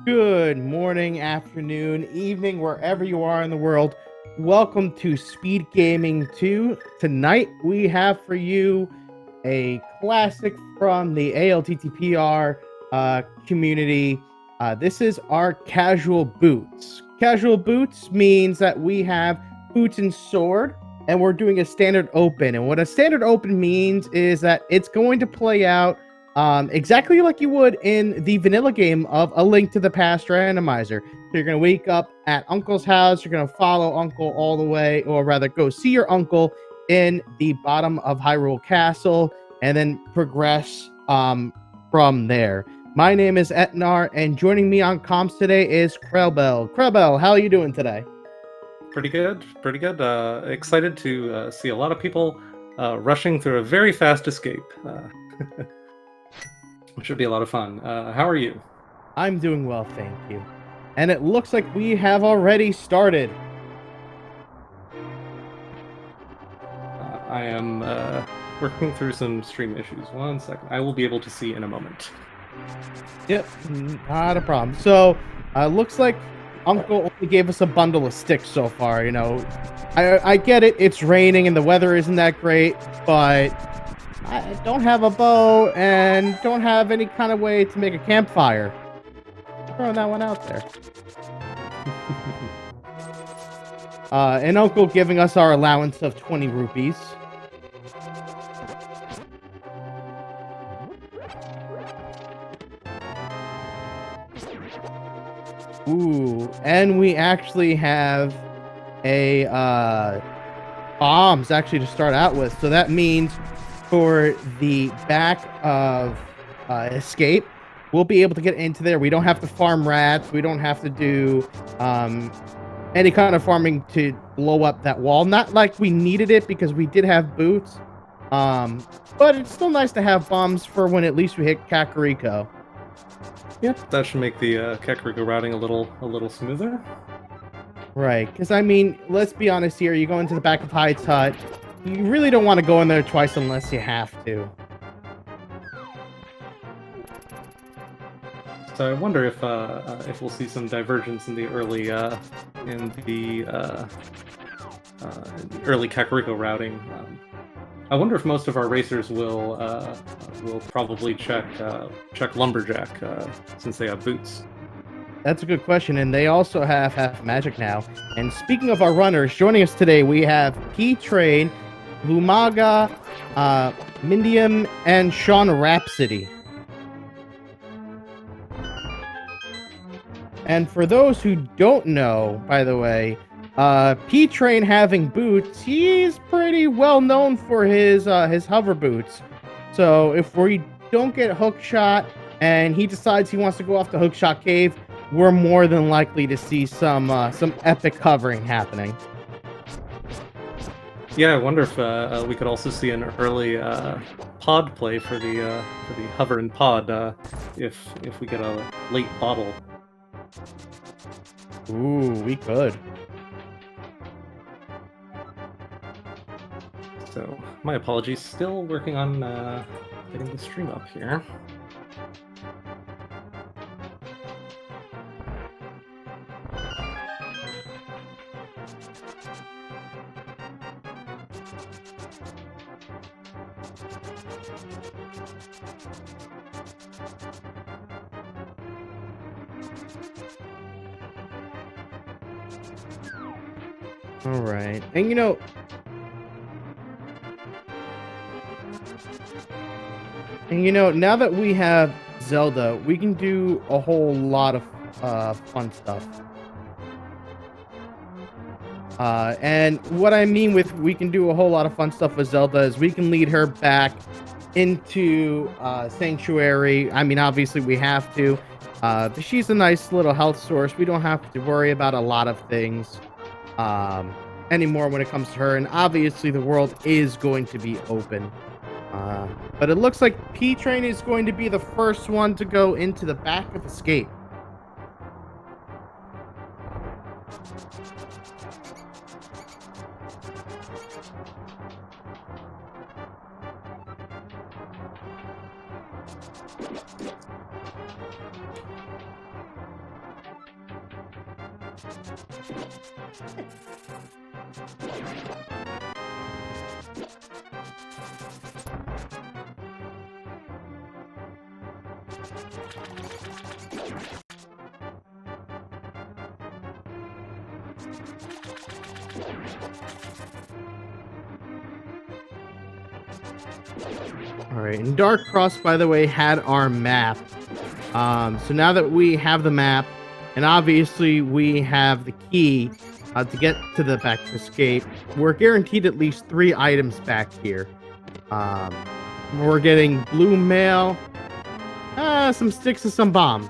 Good morning, afternoon, evening, wherever you are in the world. Welcome to Speed Gaming 2. Tonight we have for you a classic from the ALTTPR community. This is our casual boots. Casual boots means that we have boots and sword, and we're doing a standard open. And what a standard open means is that it's going to play out exactly like you would in the vanilla game of A Link to the Past Randomizer. So you're going to wake up at Uncle's house, you're going to follow Uncle all the way, or rather go see your uncle in the bottom of Hyrule Castle, and then progress from there. My name is Etnar, and joining me on comms today is Krellbell. Krellbell, how are you doing today? Pretty good, pretty good. Excited to see a lot of people rushing through a very fast escape, which should be a lot of fun. How are you? I'm doing well, thank you. And it looks like we have already started. I am working through some stream issues. 1 second. I will be able to see in a moment. Yep, not a problem. So, looks like Uncle only gave us a bundle of sticks so far. I get it. It's raining and the weather isn't that great, but I don't have a bow and don't have any kind of way to make a campfire. Throwing that one out there. And Uncle giving us our allowance of 20 rupees. Ooh, and we actually have a bombs actually to start out with. So that means for the back of escape, we'll be able to get into there. We don't have to farm rats. We don't have to do any kind of farming to blow up that wall. Not like we needed it because we did have boots. But it's still nice to have bombs for when at least we hit Kakariko. Yep, that should make the Kakariko routing a little smoother. Right, because I mean, let's be honest here. You go into the back of Hyde's hut. You really don't want to go in there twice unless you have to. So I wonder if we'll see some divergence in the early early Kakariko routing. I wonder if most of our racers will probably check Lumberjack since they have boots. That's a good question, and they also have half magic now. And speaking of our runners, joining us today we have P-Train, Lumaga, Mindium, and Sean Rhapsody. And for those who don't know, by the way, P-Train having boots, he's pretty well known for his hover boots. So if we don't get hookshot and he decides he wants to go off the hookshot cave, we're more than likely to see some epic hovering happening. Yeah, I wonder if we could also see an early pod play for the hover and pod if we get a late bottle. Ooh, we could. So, my apologies. Still working on getting the stream up here. All right. And now that we have Zelda, we can do a whole lot of fun stuff. And what I mean with we can do a whole lot of fun stuff with Zelda is we can lead her back into Sanctuary. I mean, obviously we have to, but she's a nice little health source. We don't have to worry about a lot of things anymore when it comes to her. And obviously the world is going to be open. But it looks like P-Train is going to be the first one to go into the back of Escape. All right, and Dark Cross, by the way, had our map. So now that we have the map, and obviously we have the key to get to the back to escape, we're guaranteed at least 3 items back here. We're getting blue mail, some sticks and some bombs.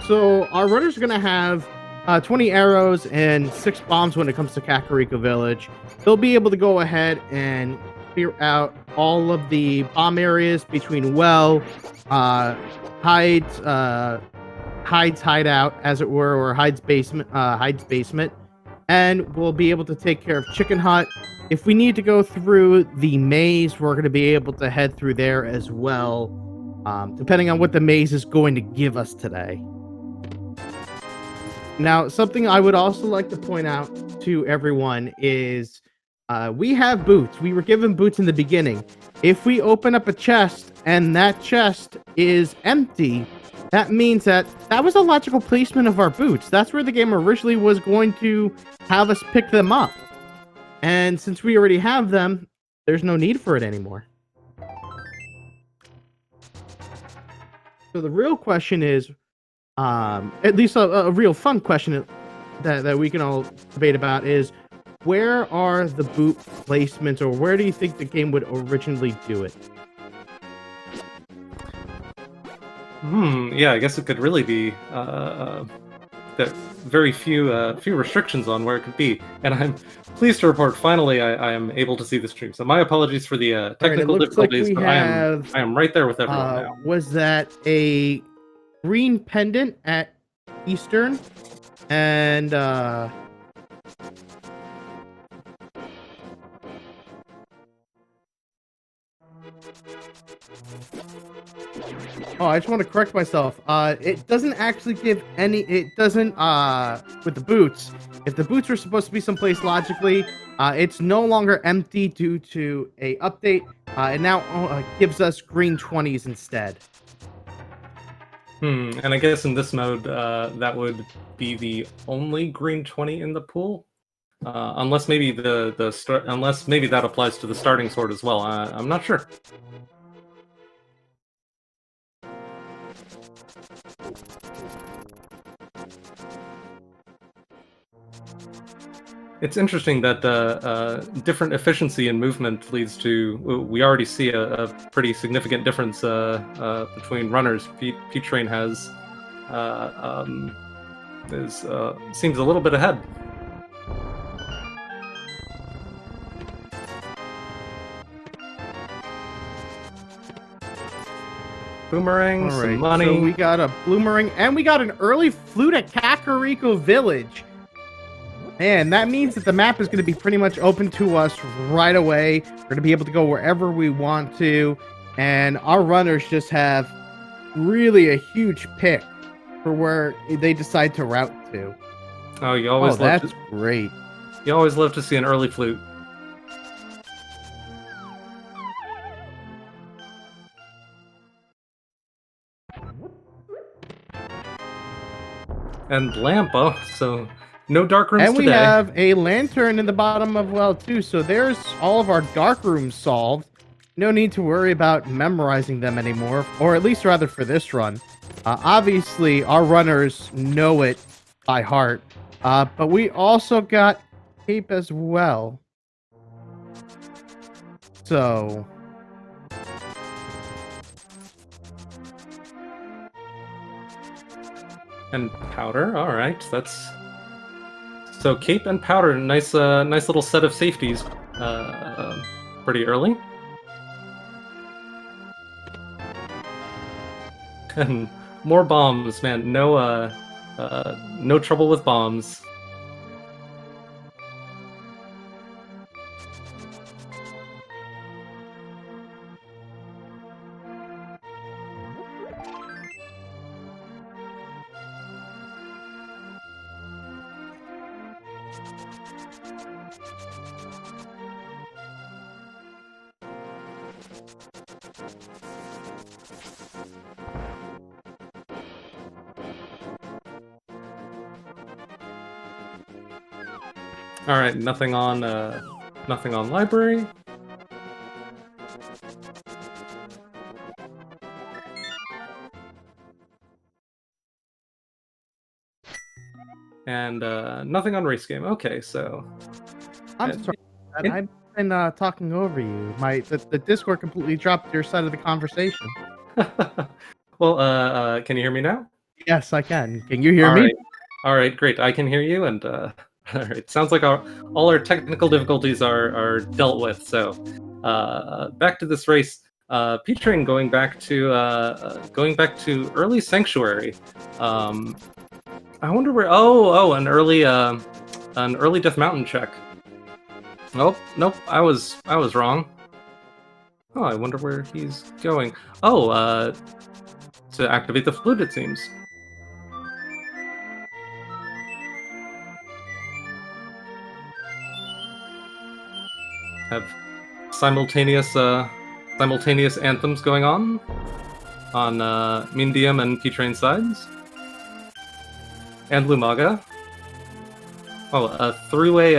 So our runners are gonna have 20 arrows and 6 bombs when it comes to Kakariko Village. They'll be able to go ahead and clear out all of the bomb areas between Hyde's hideout, as it were, or Hyde's basement, and we'll be able to take care of Chicken Hut. If we need to go through the maze, we're going to be able to head through there as well, depending on what the maze is going to give us today. Now, something I would also like to point out to everyone is we have boots. We were given boots in the beginning. If we open up a chest and that chest is empty, that means that was a logical placement of our boots. That's where the game originally was going to have us pick them up. And since we already have them, there's no need for it anymore. So the real question is, at least a real fun question that we can all debate about is, where are the boot placements, or where do you think the game would originally do it? Yeah, I guess it could really be that very few restrictions on where it could be. And I'm pleased to report, finally, I am able to see the stream. So my apologies for the technical difficulties, but I am right there with everyone now. Was that a green pendant at Eastern? And oh, I just want to correct myself. It doesn't actually give any. It doesn't. With the boots, if the boots are supposed to be someplace logically, it's no longer empty due to a update. It now gives us green 20s instead. And I guess in this mode, that would be the only green 20 in the pool, unless maybe unless maybe that applies to the starting sword as well. I'm not sure. It's interesting that different efficiency in movement leads to. We already see a pretty significant difference between runners. P-Train seems a little bit ahead. Boomerang, some money. So we got a boomerang, and we got an early flute at Kakariko Village. And that means that the map is going to be pretty much open to us right away. We're going to be able to go wherever we want to. And our runners just have really a huge pick for where they decide to route to. Oh, you always love that's great. You always love to see an early flute. And lamp, so no dark rooms today. And we have a lantern in the bottom of well too, so there's all of our dark rooms solved. No need to worry about memorizing them anymore, or at least rather for this run. Obviously, our runners know it by heart, but we also got cape as well. So... And powder, all right, that's... So cape and powder, nice little set of safeties, pretty early. And more bombs, man. No trouble with bombs. All right, nothing on library. And nothing on race game. Okay, so I'm sorry. I've been talking over you. The Discord completely dropped your side of the conversation. well, can you hear me now? Yes, I can. Can you hear me? All right, great. I can hear you, and all right. Sounds like all our technical difficulties are dealt with. So, back to this race. P-Train going back to early Sanctuary. I wonder where. Oh, an early Death Mountain check. Nope. I was wrong. Oh, I wonder where he's going. Oh, to activate the flute, it seems. Have simultaneous anthems going on Mindium and P-Train sides. And Lumaga. Oh, a three-way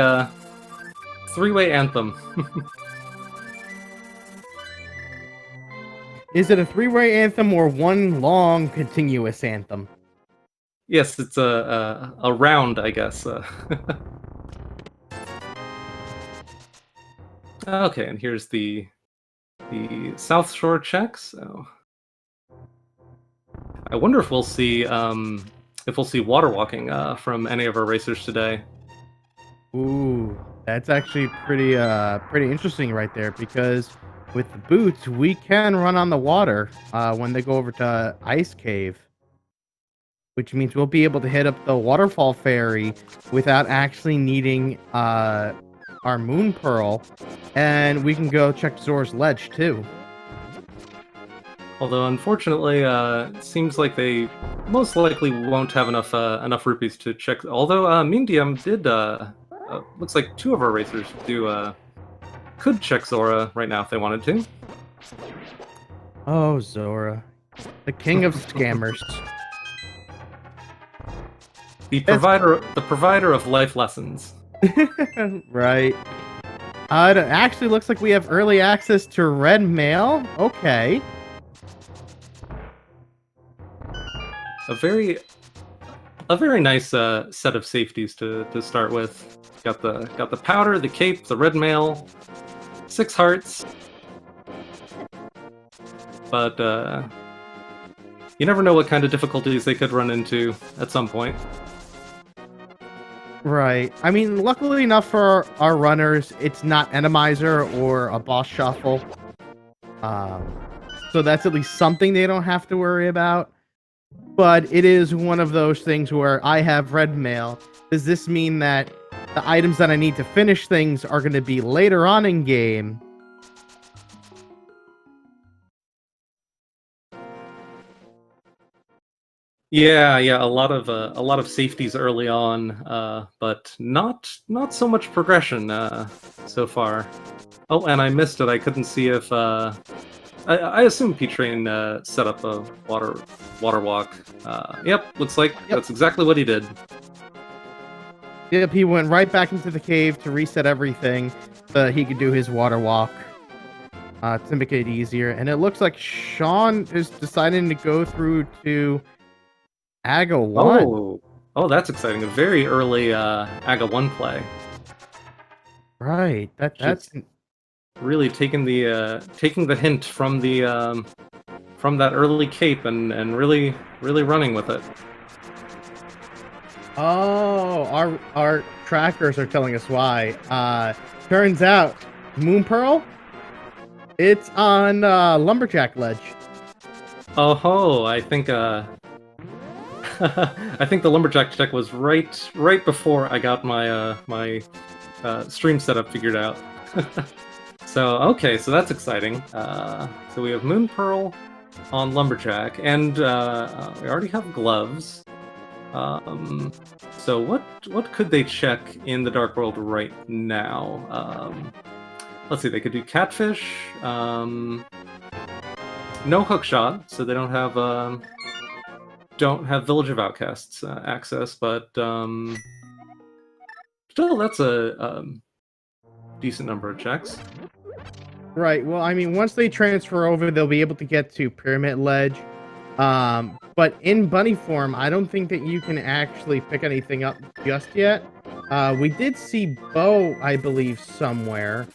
anthem. Is it a three-way anthem or one long continuous anthem? Yes, it's a round, I guess. Okay, and here's the South Shore check. So I wonder if we'll see water walking from any of our racers today. Ooh, that's actually pretty interesting right there, because with the boots we can run on the water when they go over to Ice Cave, which means we'll be able to hit up the waterfall ferry without actually needing our Moon Pearl, and we can go check Zora's Ledge too. Although unfortunately, it seems like they most likely won't have enough rupees to check. Although Mindium did, looks like two of our racers could check Zora right now if they wanted to. Oh, Zora, the king of scammers. The provider of life lessons. Right. It actually looks like we have early access to red mail. Okay. A very nice set of safeties to start with. Got the powder, the cape, the red mail, 6 hearts. But you never know what kind of difficulties they could run into at some point. Right. I mean, luckily enough for our runners, it's not Randomizer or a boss shuffle. So that's at least something they don't have to worry about. But it is one of those things where I have red mail. Does this mean that the items that I need to finish things are going to be later on in game? Yeah, a lot of safeties early on, but not so much progression so far. Oh, and I missed it. I couldn't see if I assume P-Train set up a water walk. Yep, looks like that's exactly what he did. Yep, he went right back into the cave to reset everything so that he could do his water walk to make it easier. And it looks like Sean is deciding to go through to Aga 1. Oh, that's exciting. A very early Aga 1 play. Right. That's really taking the hint from that early cape and really running with it. Oh, our trackers are telling us why. Turns out Moon Pearl, it's on Lumberjack Ledge. Oh ho, I think I think the Lumberjack check was right before I got my my stream setup figured out. So okay, so that's exciting. So we have Moon Pearl on Lumberjack, and we already have gloves. So what could they check in the Dark World right now? Let's see. They could do catfish. No hookshot, so they don't have Village of Outcasts access, but still, that's a decent number of checks. Right. Well, I mean, once they transfer over, they'll be able to get to Pyramid Ledge. But in bunny form, I don't think that you can actually pick anything up just yet. We did see Bo, I believe, somewhere.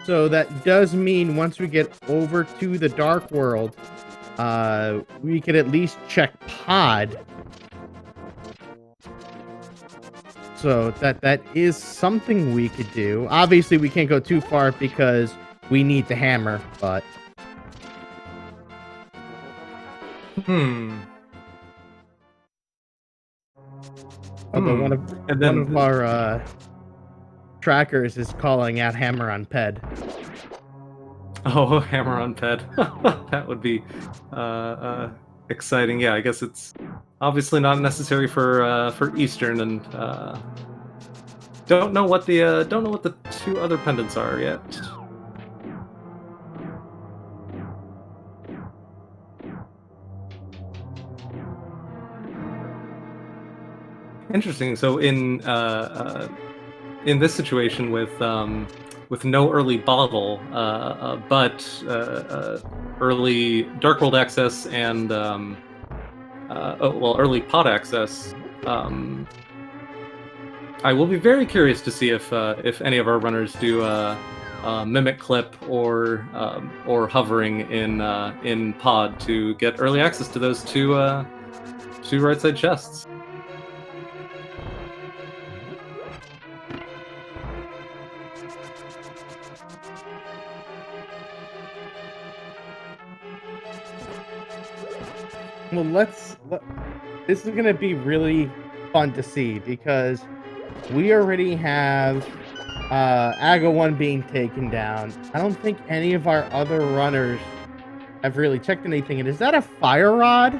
So that does mean once we get over to the Dark World, we could at least check Pod. So that is something we could do. Obviously, we can't go too far because we need the hammer, but... Although one of our trackers is calling out hammer on Ped. Oh, hammer on Ped. That would be exciting. Yeah, I guess it's obviously not necessary for Eastern, and don't know what the two other pendants are yet. Interesting. So in this situation with no early bottle, but early Dark World access and early pod access, I will be very curious to see if any of our runners do mimic clip or hovering in pod to get early access to those two right side chests. Well, this is going to be really fun to see because we already have Aga 1 being taken down. I don't think any of our other runners have really checked anything. And is that a fire rod?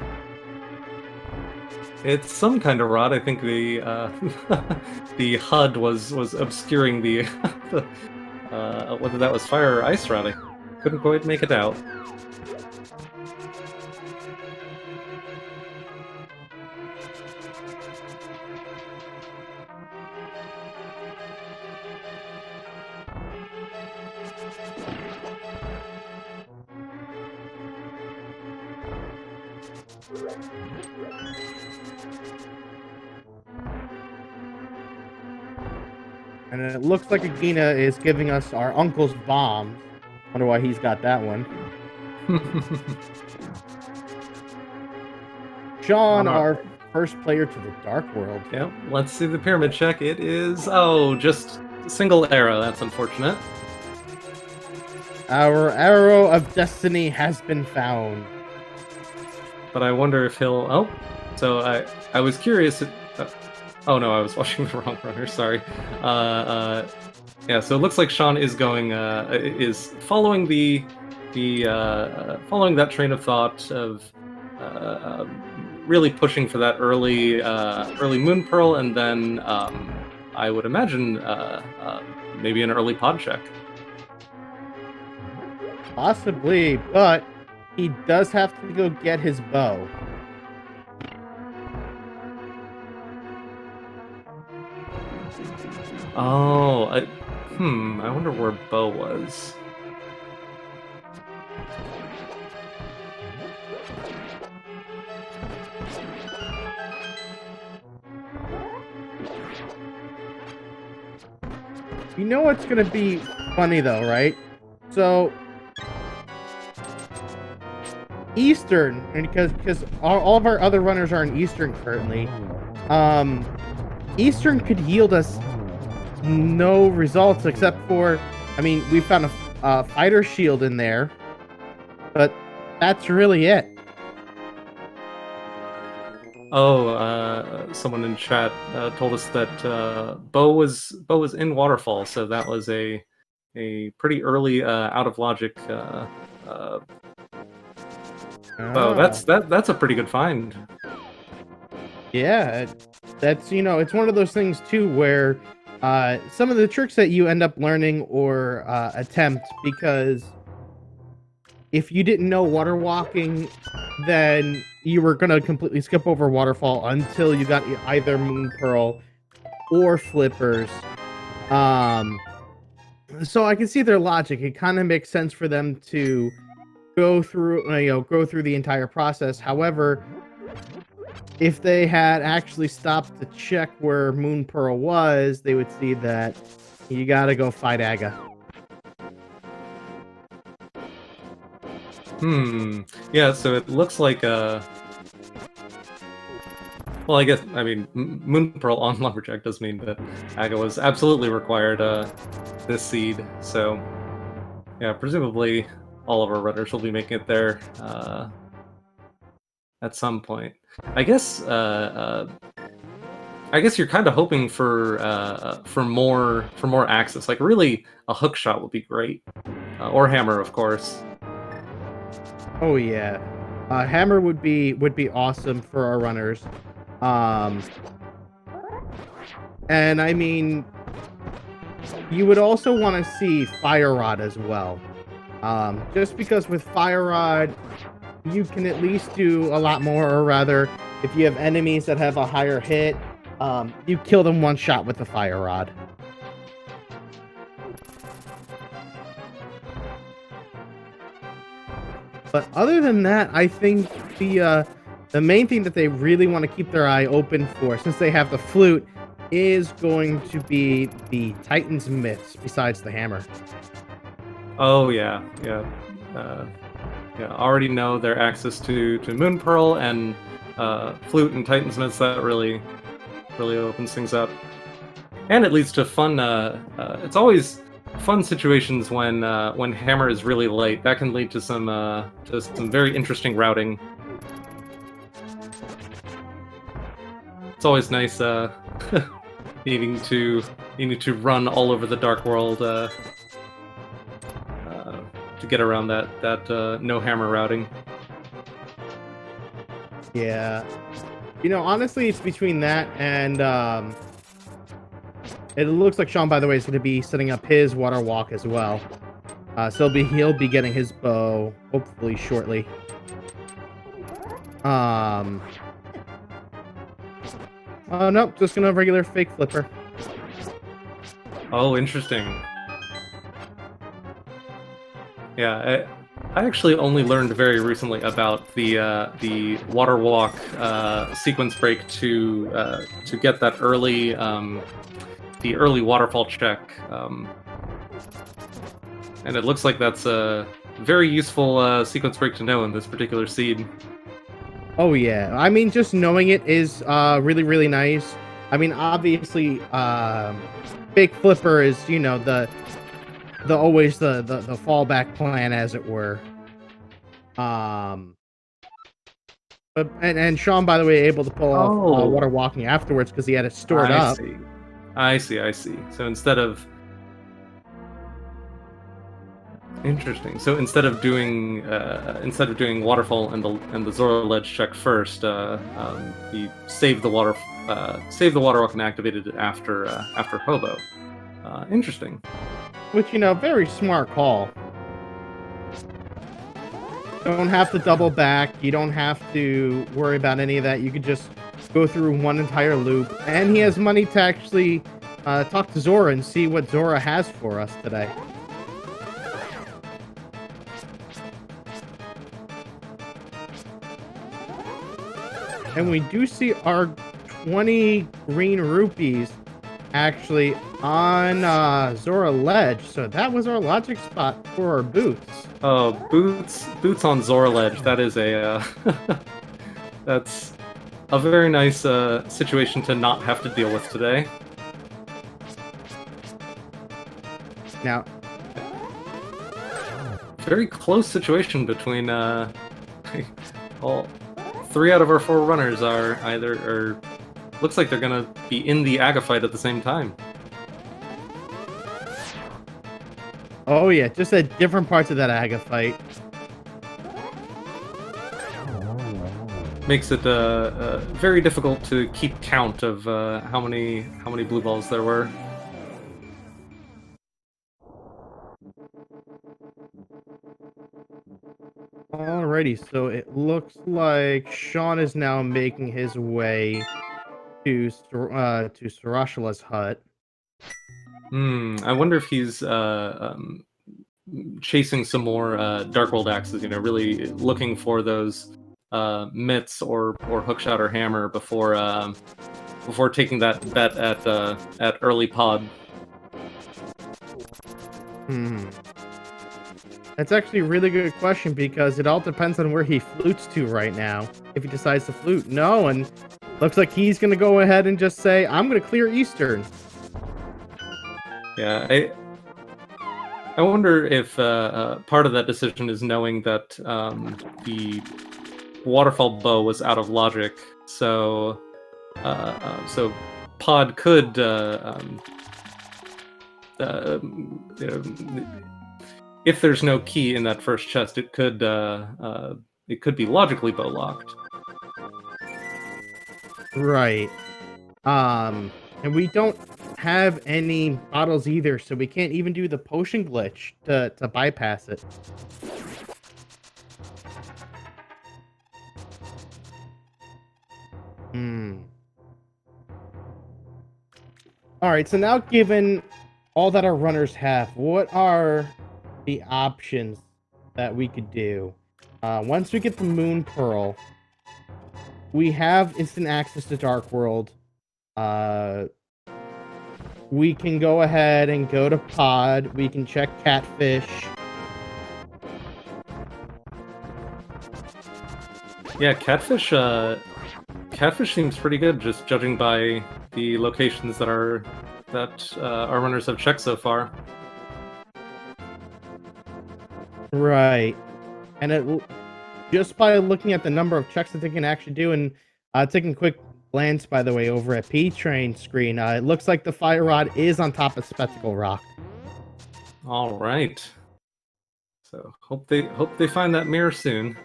It's some kind of rod. I think the the HUD was obscuring the whether that was fire or ice rod. I couldn't quite make it out. And it looks like Agina is giving us our uncle's bombs. Wonder why he's got that one. Sean, our first player to the Dark World. Yep, let's see the pyramid check. It is, just a single arrow. That's unfortunate. Our arrow of destiny has been found. But I wonder if he'll... Oh, so I was curious... Oh no, I was watching the wrong runner. Sorry. Yeah, so it looks like Sean is going, is following following that train of thought of really pushing for that early Moon Pearl, and then I would imagine maybe an early pod check. Possibly, but he does have to go get his bow. Oh, I wonder where Bo was. You know what's gonna be funny though, right? So Eastern, and because all of our other runners are in Eastern currently, Eastern could yield us no results except for, I mean, we found a fighter shield in there, but that's really it. Oh, someone in chat told us that Bo was in Waterfall, so that was a pretty early out of logic Oh, Ah. that's a pretty good find. Yeah, that's it's one of those things too where some of the tricks that you end up learning or attempt because if you didn't know water walking, then you were gonna completely skip over waterfall until you got either Moon Pearl or Flippers. Um, so I can see their logic. It kind of makes sense for them to go through the entire process. However, if they had actually stopped to check where Moon Pearl was, they would see that you gotta go fight Aga. Yeah, so it looks like well, I mean, Moon Pearl on Lumberjack does mean that Aga was absolutely required this seed. So yeah, presumably all of our runners will be making it there at some point. I guess you're kind of hoping for more access. Like really, a hook shot would be great, or hammer, of course. Oh yeah, Hammer would be awesome for our runners. Um, and I mean, you would also want to see Fire Rod as well. Just because with Fire Rod, you can at least do a lot more, or rather, if you have enemies that have a higher hit, you kill them one shot with the Fire Rod. But other than that, I think the main thing that they really want to keep their eye open for, since they have the flute, is going to be the Titan's myths besides the hammer. Oh yeah. Already know their access to Moon Pearl and Flute and Titan's Myths. That really opens things up, and it leads to fun. It's always fun situations when Hammer is really late. That can lead to some very interesting routing. It's always nice needing to run all over the Dark World to get around that no hammer routing. Yeah, honestly, it's between that and it looks like Sean, by the way, is going to be setting up his water walk as well. So he'll be getting his bow hopefully shortly. Oh nope, just gonna regular fake flipper. Oh, interesting. Yeah, I actually only learned very recently about the water walk sequence break to get that early the early waterfall check, and it looks like that's a very useful sequence break to know in this particular seed. Oh yeah, I mean, just knowing it is really, really nice. I mean, obviously, fake flipper is the always the fallback plan, as it were. But and Sean, by the way, able to pull off water walking afterwards because he had it stored up. I see. So instead of doing waterfall and the Zora ledge check first, he saved the water walk and activated it after Hobo. Interesting. Which, very smart call. You don't have to double back. You don't have to worry about any of that. You could just go through one entire loop. And he has money to actually talk to Zora and see what Zora has for us today. And we do see our 20 green rupees actually on Zora Ledge, so that was our logic spot for our boots. Oh, boots on Zora Ledge. That is a that's a very nice situation to not have to deal with today. Now, very close situation between all 3 out of our 4 runners are looks like they're gonna be in the Aga fight at the same time. Oh yeah, just at different parts of that Aga fight. makes it very difficult to keep count of how many blue balls there were. Alrighty, so it looks like Sean is now making his way to Sarashala's hut. I wonder if he's chasing some more Dark World axes. You know, really looking for those mitts or hookshot or hammer before taking that bet at early pod. That's actually a really good question because it all depends on where he flutes to right now. If he decides to flute, no, and looks like he's gonna go ahead and just say, "I'm gonna clear Eastern." Yeah, I wonder if part of that decision is knowing that the waterfall bow was out of logic, so pod could you know, if there's no key in that first chest, it could be logically bow locked. Right. And we don't have any bottles either, so we can't even do the potion glitch to bypass it. All right, so now given all that our runners have, what are the options that we could do? Once we get the Moon Pearl, we have instant access to Dark World. We can go ahead and go to Pod. We can check Catfish. Yeah, Catfish seems pretty good, just judging by the locations that our runners have checked so far. Right. And just by looking at the number of checks that they can actually do, and taking a quick glance, by the way, over at P-Train screen, it looks like the Fire Rod is on top of Spectacle Rock. All right. So hope they find that mirror soon.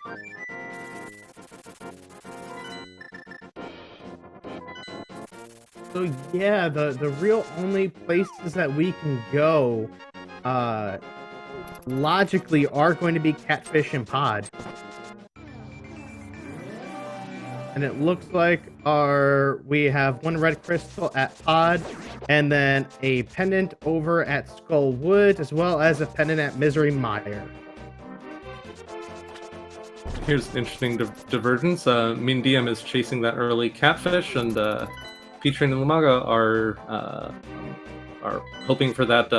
So yeah, the real only places that we can go, logically, are going to be Catfish and Pod. And it looks like we have one red crystal at Pod, and then a pendant over at Skull Woods, as well as a pendant at Misery Mire. Here's an interesting divergence. Mindium is chasing that early Catfish, and P-Train and Lumaga are hoping for that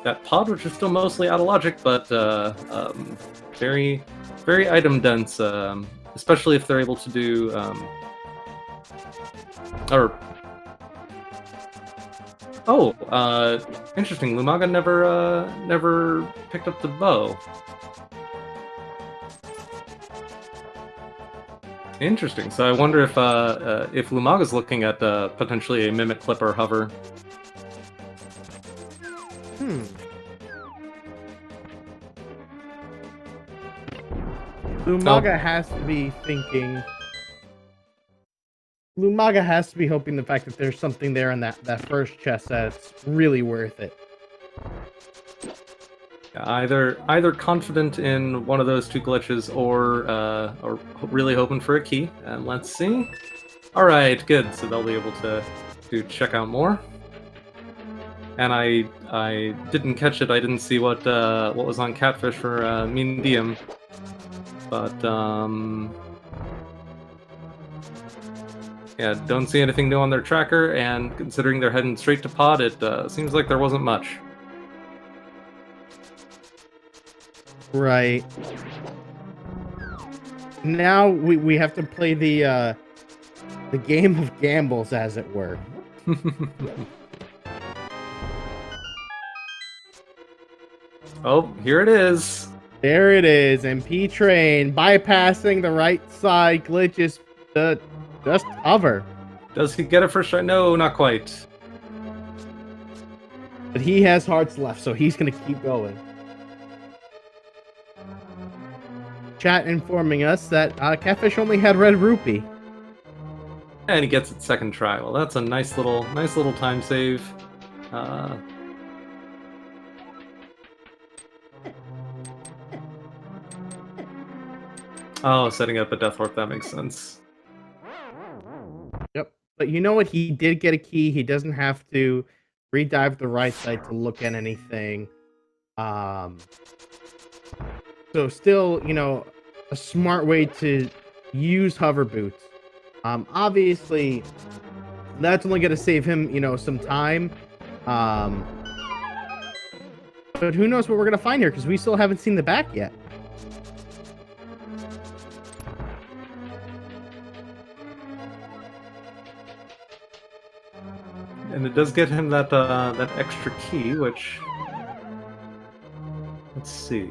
that pod, which is still mostly out of logic, but very very item dense. Especially if they're able to do, interesting. Lumaga never picked up the bow. Interesting. So I wonder if Lumaga's looking at potentially a Mimic Clip or Hover. Lumaga has to be thinking. Lumaga has to be hoping the fact that there's something there in that first chest that's really worth it. Either confident in one of those two glitches, or really hoping for a key. And let's see. All right, good. So they'll be able to check out more. And I didn't catch it. I didn't see what was on Catfish for Mindium. But yeah, don't see anything new on their tracker, and considering they're heading straight to Pod, it seems like there wasn't much. Right. Now we have to play the game of gambles, as it were. Oh, here it is. There it is, and P-Train bypassing the right side glitches to just hover. Does he get it first try? No, not quite. But he has hearts left, so he's gonna keep going. chat informing us that Catfish only had red rupee. And he gets it second try. Well, that's a nice little time save. Oh, setting up a death warp, that makes sense. Yep. But you know what? He did get a key. He doesn't have to redive the right side to look at anything. So still, you know, a smart way to use hover boots. Obviously, that's only going to save him, you know, some time. But who knows what we're going to find here, because we still haven't seen the back yet. And it does get him that that extra key, which, let's see.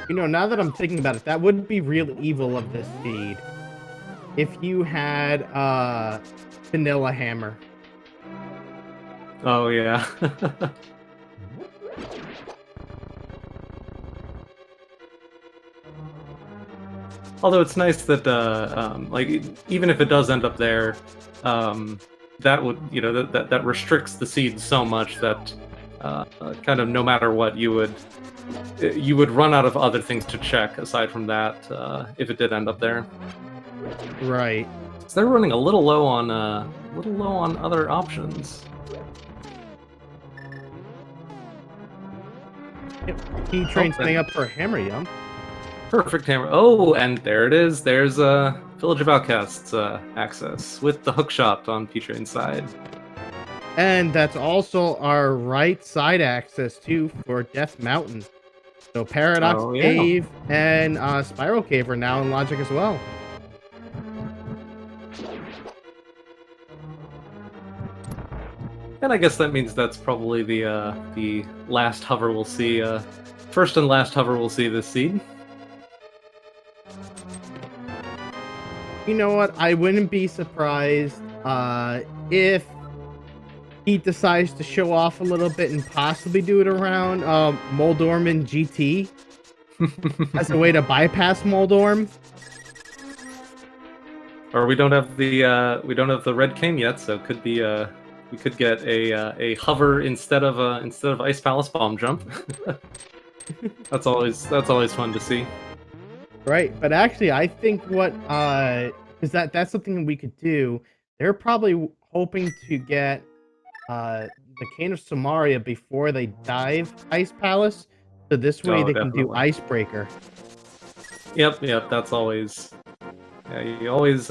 You know, now that I'm thinking about it, that would be real evil of this seed. If you had vanilla hammer. Oh yeah. Although it's nice that like even if it does end up there, that would, you know, that restricts the seed so much that kind of no matter what you would run out of other things to check aside from that if it did end up there. Right. So they're running a little low on other options. Yep. He trained something up for a hammer yum. Perfect hammer. Oh, and there it is. There's Village of Outcasts access with the hookshot on P-Train's side. And that's also our right side access too for Death Mountain. So Paradox Cave and Spiral Cave are now in logic as well. And I guess that means that's probably the last hover we'll see. First and last hover we'll see this seed. You know what? I wouldn't be surprised if he decides to show off a little bit and possibly do it around Moldorm GT as a way to bypass Moldorm. Or we don't have the red cane yet, so it could be we could get a hover instead of Ice Palace bomb jump. That's always fun to see. Right, but actually, I think what is that's something we could do. They're probably hoping to get the Cane of Samaria before they dive Ice Palace, so this way they can do Icebreaker. Yep, that's always. Yeah, you always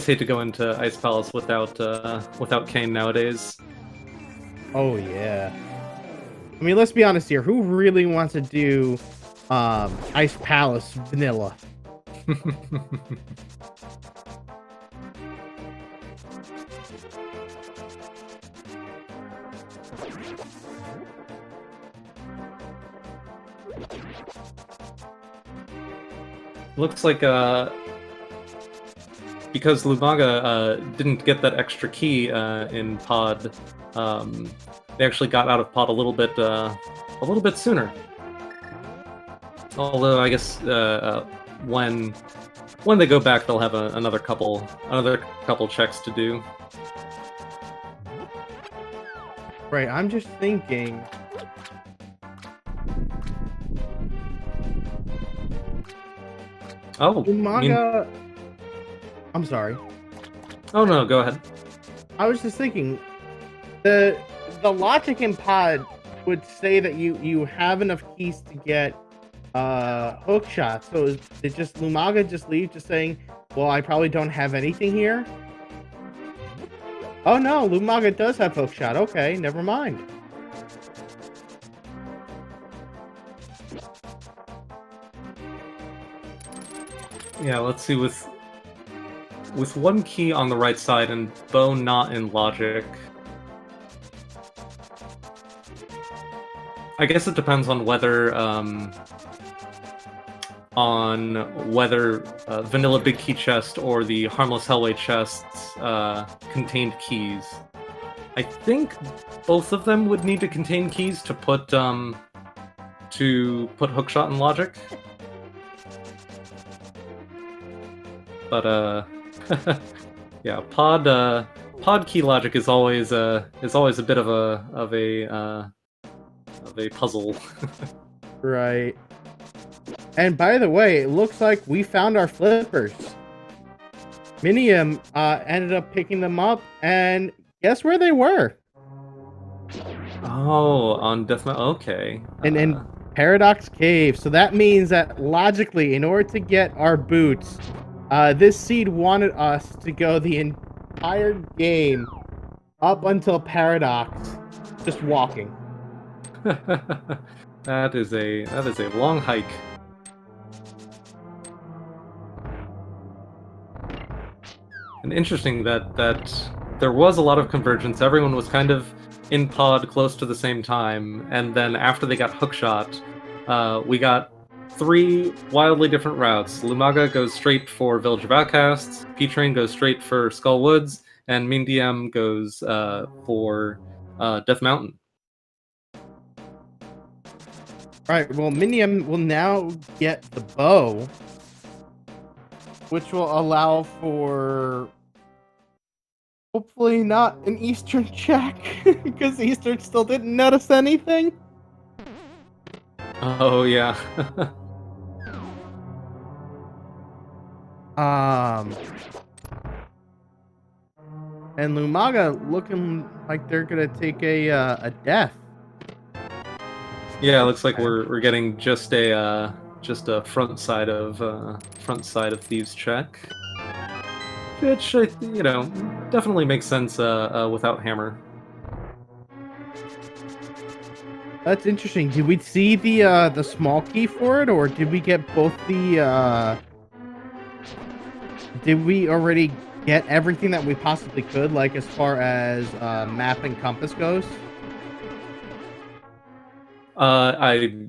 hate to go into Ice Palace without Cane nowadays. Oh yeah. I mean, let's be honest here. Who really wants to do Ice Palace vanilla? Looks like because Lumaga didn't get that extra key in pod, they actually got out of pod a little bit sooner. Although I guess when they go back, they'll have another couple checks to do. Right, I'm just thinking. Oh, Lumaga. I'm sorry. Oh no, go ahead. I was just thinking, the logic in pod would say that you have enough keys to get hook shots. So is just Lumaga just leave just saying, well, I probably don't have anything here? Oh no, Lumaga does have hook shot. Okay, never mind. Yeah, let's see, with one key on the right side and Bo not in logic. I guess it depends on whether Vanilla Big Key Chest or the Harmless Hellway chests contained keys. I think both of them would need to contain keys to put to put hookshot in logic. But yeah, pod key logic is always a bit of a puzzle. Right. And by the way, it looks like we found our flippers. Minium ended up picking them up, and guess where they were? Oh, on Death Mountain. Okay. In Paradox Cave. So that means that logically, in order to get our boots, this seed wanted us to go the entire game up until Paradox, just walking. That is a long hike. And interesting that there was a lot of convergence. Everyone was kind of in pod close to the same time, and then after they got hookshot, we got 3 wildly different routes. Lumaga goes straight for Village of Outcasts, P-Train goes straight for Skull Woods, and Mindiam goes for Death Mountain. Alright, well, Minium will now get the bow, which will allow for hopefully not an Eastern check, because Eastern still didn't notice anything. Oh yeah. And Lumaga looking like they're gonna take a death. Yeah, it looks like we're getting just a front side of Thieves check, which definitely makes sense without hammer. That's interesting. Did we see the small key for it, or did we get both the? Did we already get everything that we possibly could, like as far as map and compass goes? I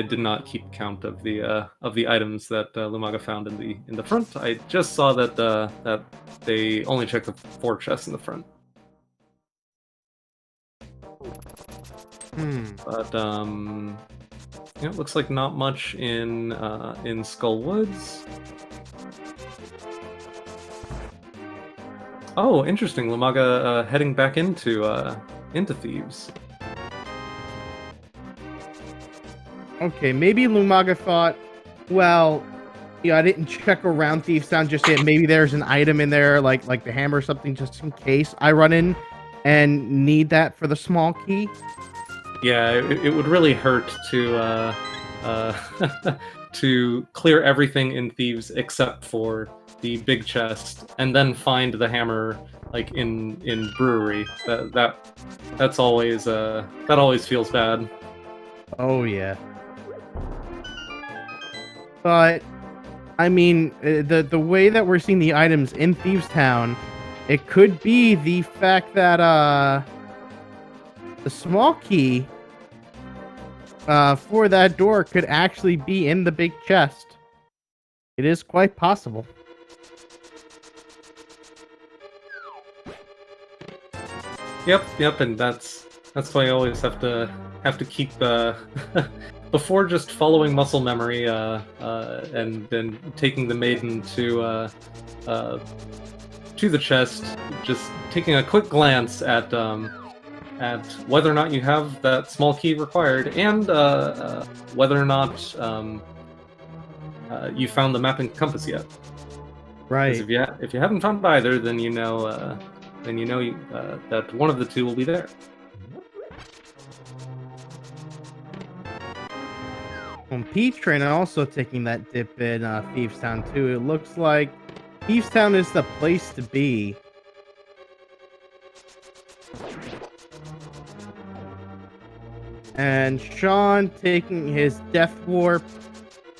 did not keep count of the items that Lumaga found in the front. I just saw that that they only checked the 4 chests in the front. But it looks like not much in Skull Woods. Oh, interesting. Lumaga heading back into Thieves. Okay, maybe Lumaga thought, well, I didn't check around Thieves Town just yet. Maybe there's an item in there, like the hammer or something, just in case I run in and need that for the small key. Yeah, it would really hurt to to clear everything in Thieves except for the big chest, and then find the hammer like in Brewery. That's always that always feels bad. Oh yeah. But I mean, the way that we're seeing the items in Thieves Town, it could be the fact that the small key for that door could actually be in the big chest. It is quite possible. Yep, and that's why I always have to keep before just following muscle memory and then taking the maiden to the chest, just taking a quick glance at whether or not you have that small key required, and whether or not you found the map and compass yet. Right. If you haven't found either, then you know that one of the two will be there. P-Train also taking that dip in Thieves Town too. It looks like Thieves Town is the place to be. And Sean taking his Death Warp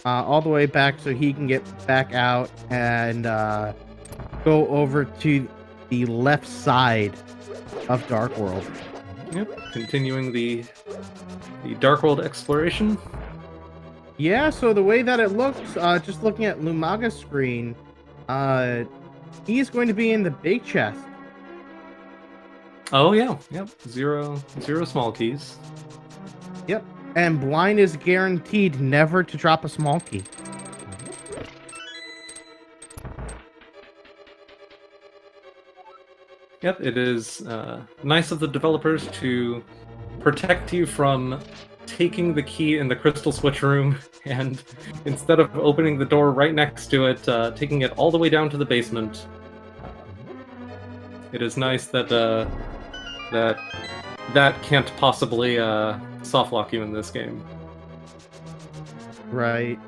all the way back so he can get back out and go over to the left side of Dark World. Yep, continuing the Dark World exploration. Yeah, so the way that it looks, just looking at Lumaga's screen, he's going to be in the big chest. Oh yeah, yep. Zero small keys. Yep. And blind is guaranteed never to drop a small key. Yep, it is nice of the developers to protect you from taking the key in the crystal switch room, and instead of opening the door right next to it, taking it all the way down to the basement. It is nice that that can't possibly soft lock you in this game. Right.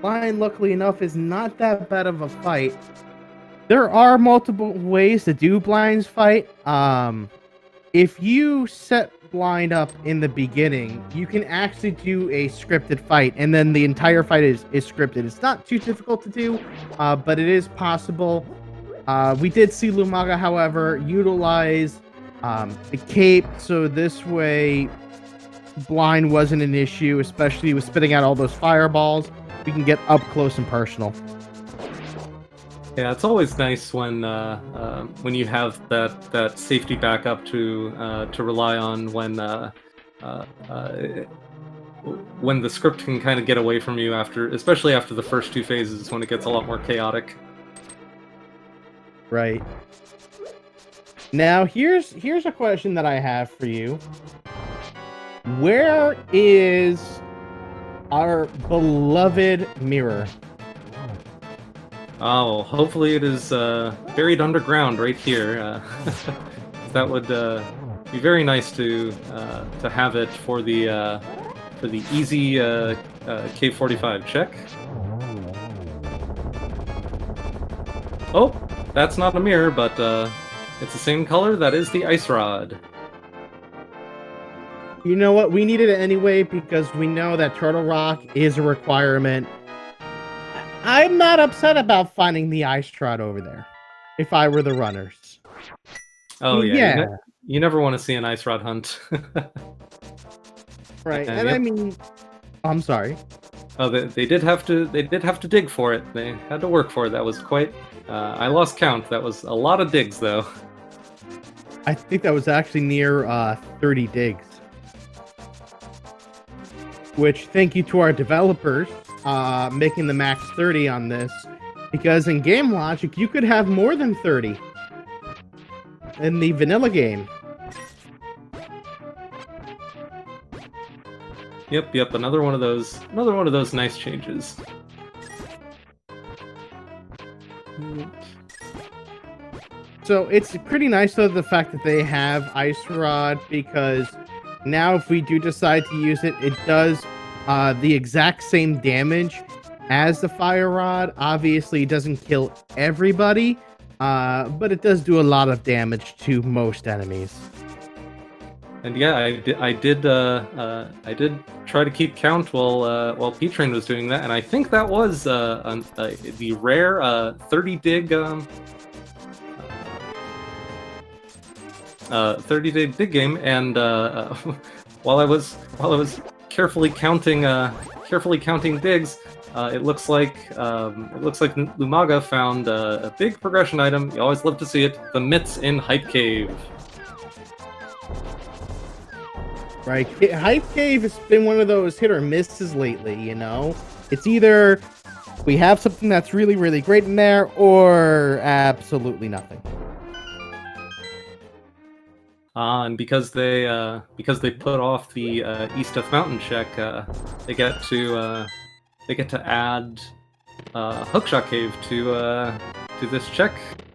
Blind, luckily enough, is not that bad of a fight. There are multiple ways to do blind's fight. If you set blind up in the beginning, you can actually do a scripted fight, and then the entire fight is scripted. It's not too difficult to do, but it is possible. We did see Lumaga, however, utilize the cape, so this way blind wasn't an issue, especially with spitting out all those fireballs. We can get up close and personal. Yeah, it's always nice when you have that safety backup to rely on when the script can kind of get away from you especially after the first two phases, when it gets a lot more chaotic. Right. Now, here's a question that I have for you. Where is our beloved mirror? Oh, hopefully it is buried underground right here. That would be very nice to have it for the easy Cave 45 check. Oh, that's not a mirror, but it's the same color. That is the ice rod. You know what? We needed it anyway because we know that Turtle Rock is a requirement. I'm not upset about finding the ice trot over there if I were the runners. Oh, yeah. You never want to see an ice rod hunt. Right. And yep. I mean, I'm sorry. Oh, they did have to dig for it. They had to work for it. That was quite I lost count. That was a lot of digs, though. I think that was actually near 30 digs. Which, thank you to our developers making the max 30 on this, because in game logic you could have more than 30 in the vanilla game. Yep, another one of those nice changes. So it's pretty nice though, the fact that they have Ice Rod, because now if we do decide to use it, it does the exact same damage as the Fire Rod. Obviously, it doesn't kill everybody, but it does do a lot of damage to most enemies. And yeah, I did try to keep count while P-Train was doing that, and I think that was the rare 30 dig 30 dig game, and while I was carefully counting digs, it looks like Lumaga found a big progression item. You always love to see it: the mitts in Hype Cave. Right, Hype Cave has been one of those hit or misses lately. You know, it's either we have something that's really, really great in there, or absolutely nothing. And because they put off the East of Mountain check, they get to add Hookshot Cave to this check.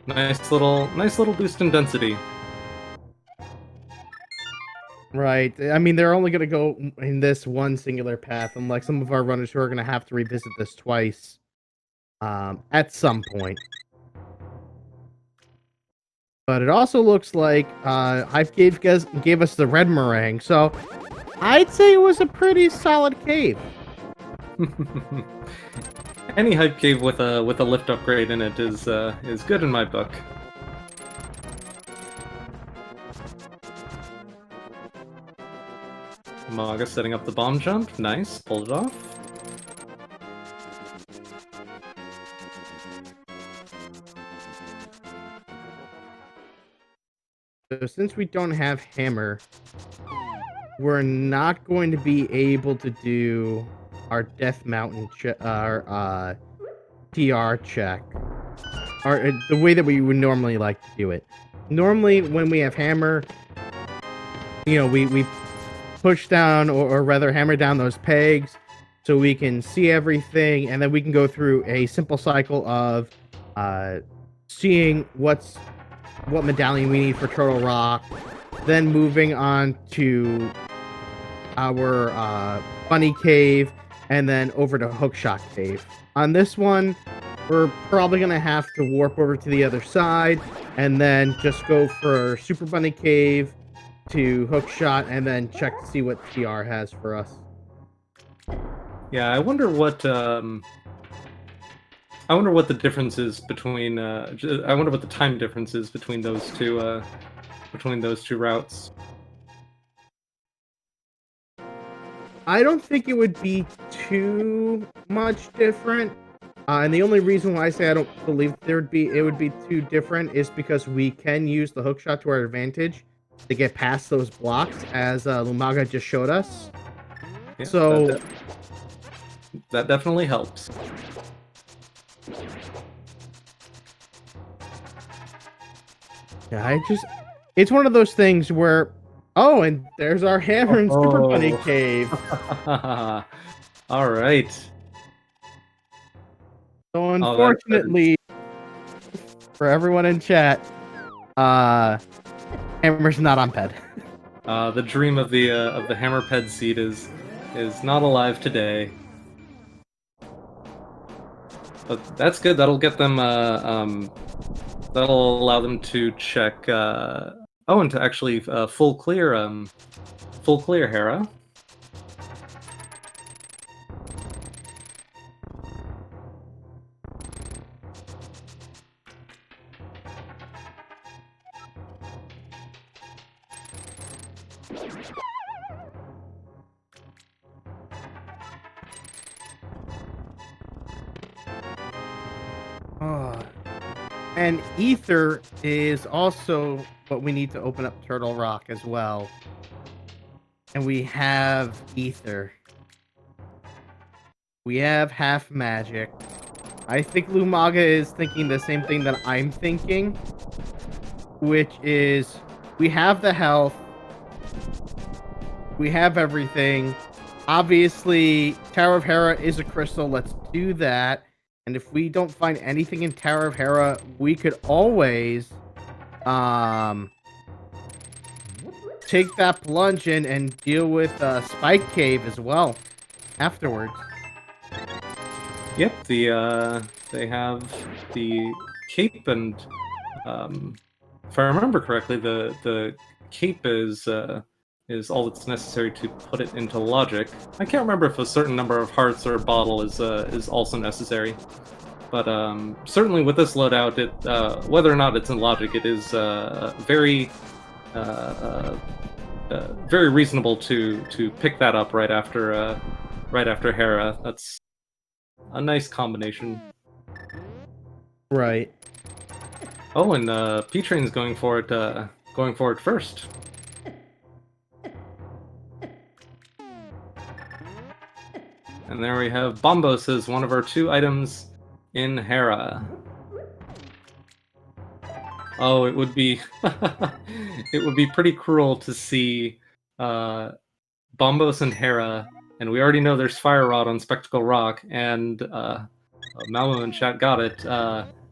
Nice little boost in density. Right. I mean, they're only going to go in this one singular path, unlike some of our runners who are going to have to revisit this twice at some point. But it also looks like Hype Cave gave us the red meringue, so I'd say it was a pretty solid cave. Any Hype Cave with a lift upgrade in it is good in my book. Maga setting up the bomb jump. Nice. Pulled it off. So since we don't have hammer, we're not going to be able to do our Death Mountain our TR check, or the way that we would normally like to do it. Normally, when we have hammer, we push down, or rather hammer down those pegs so we can see everything, and then we can go through a simple cycle of seeing what medallion we need for Turtle Rock, then moving on to our Bunny Cave, and then over to Hookshot Cave. On this one, we're probably going to have to warp over to the other side, and then just go for Super Bunny Cave to Hookshot, and then check to see what TR has for us. Yeah, I wonder what the difference is between. I wonder what the time difference is between those two routes. I don't think it would be too much different. And the only reason why I say I don't believe it would be too different is because we can use the hookshot to our advantage to get past those blocks, as Lumaga just showed us. Yeah, so that definitely helps. Yeah, it's one of those things where, oh, and there's our hammer and Super Bunny Cave. All right. So unfortunately, for everyone in chat, hammer's not on ped. The dream of the hammer ped seat is not alive today. But that's good. That'll get them. That'll allow them to check. And to actually full clear Hera. And Ether is also what we need to open up Turtle Rock as well. And we have Ether. We have half magic. I think Lumaga is thinking the same thing that I'm thinking, which is we have the health. We have everything. Obviously, Tower of Hera is a crystal. Let's do that. And if we don't find anything in Tower of Hera, we could always take that plunge in and deal with Spike Cave as well afterwards. Yep, they have the cape, and if I remember correctly, the cape is all that's necessary to put it into logic. I can't remember if a certain number of hearts or a bottle is also necessary, but certainly with this loadout, whether or not it's in logic, it is very reasonable to pick that up right after Hera. That's a nice combination. Right. Oh, and P-Train's going for it first. And there we have Bombos as one of our 2 items in Hera. Oh, it would be it would be pretty cruel to see Bombos and Hera, and we already know there's Fire Rod on Spectacle Rock, and Malmo in chat got it.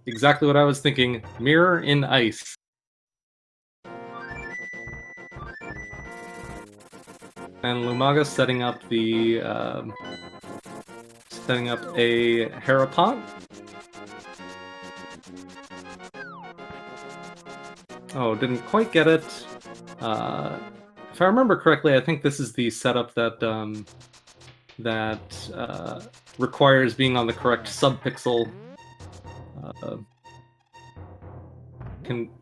Exactly what I was thinking. Mirror in ice. And Lumaga setting up a Hera pot. Oh, didn't quite get it. If I remember correctly, I think this is the setup that requires being on the correct subpixel,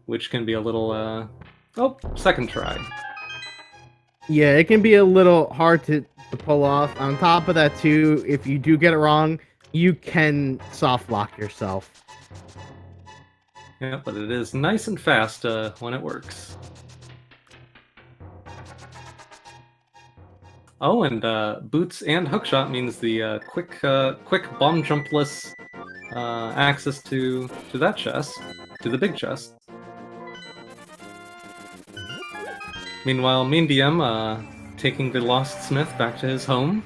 which can be a little. Second try. Yeah, it can be a little hard to pull off. On top of that, too, if you do get it wrong, you can soft lock yourself. Yeah, but it is nice and fast when it works. Oh, and boots and hookshot means the quick bomb jumpless access to that chest, to the big chest. Meanwhile, Medium taking the lost smith back to his home.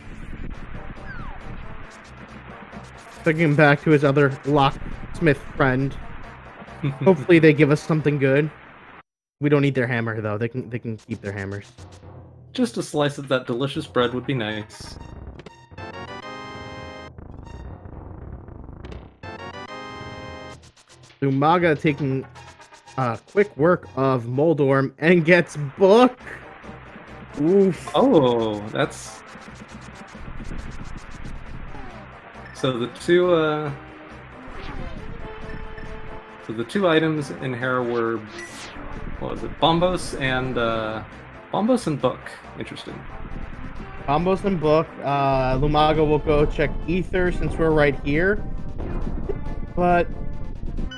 Taking him back to his other locksmith friend. Hopefully they give us something good. We don't need their hammer though. They can keep their hammers. Just a slice of that delicious bread would be nice. Umaga taking quick work of Moldorm and gets Book. Oof. Oh, that's... So the two items in here were, what was it, Bombos and Book. Interesting. Bombos and Book. Lumaga will go check Ether since we're right here. But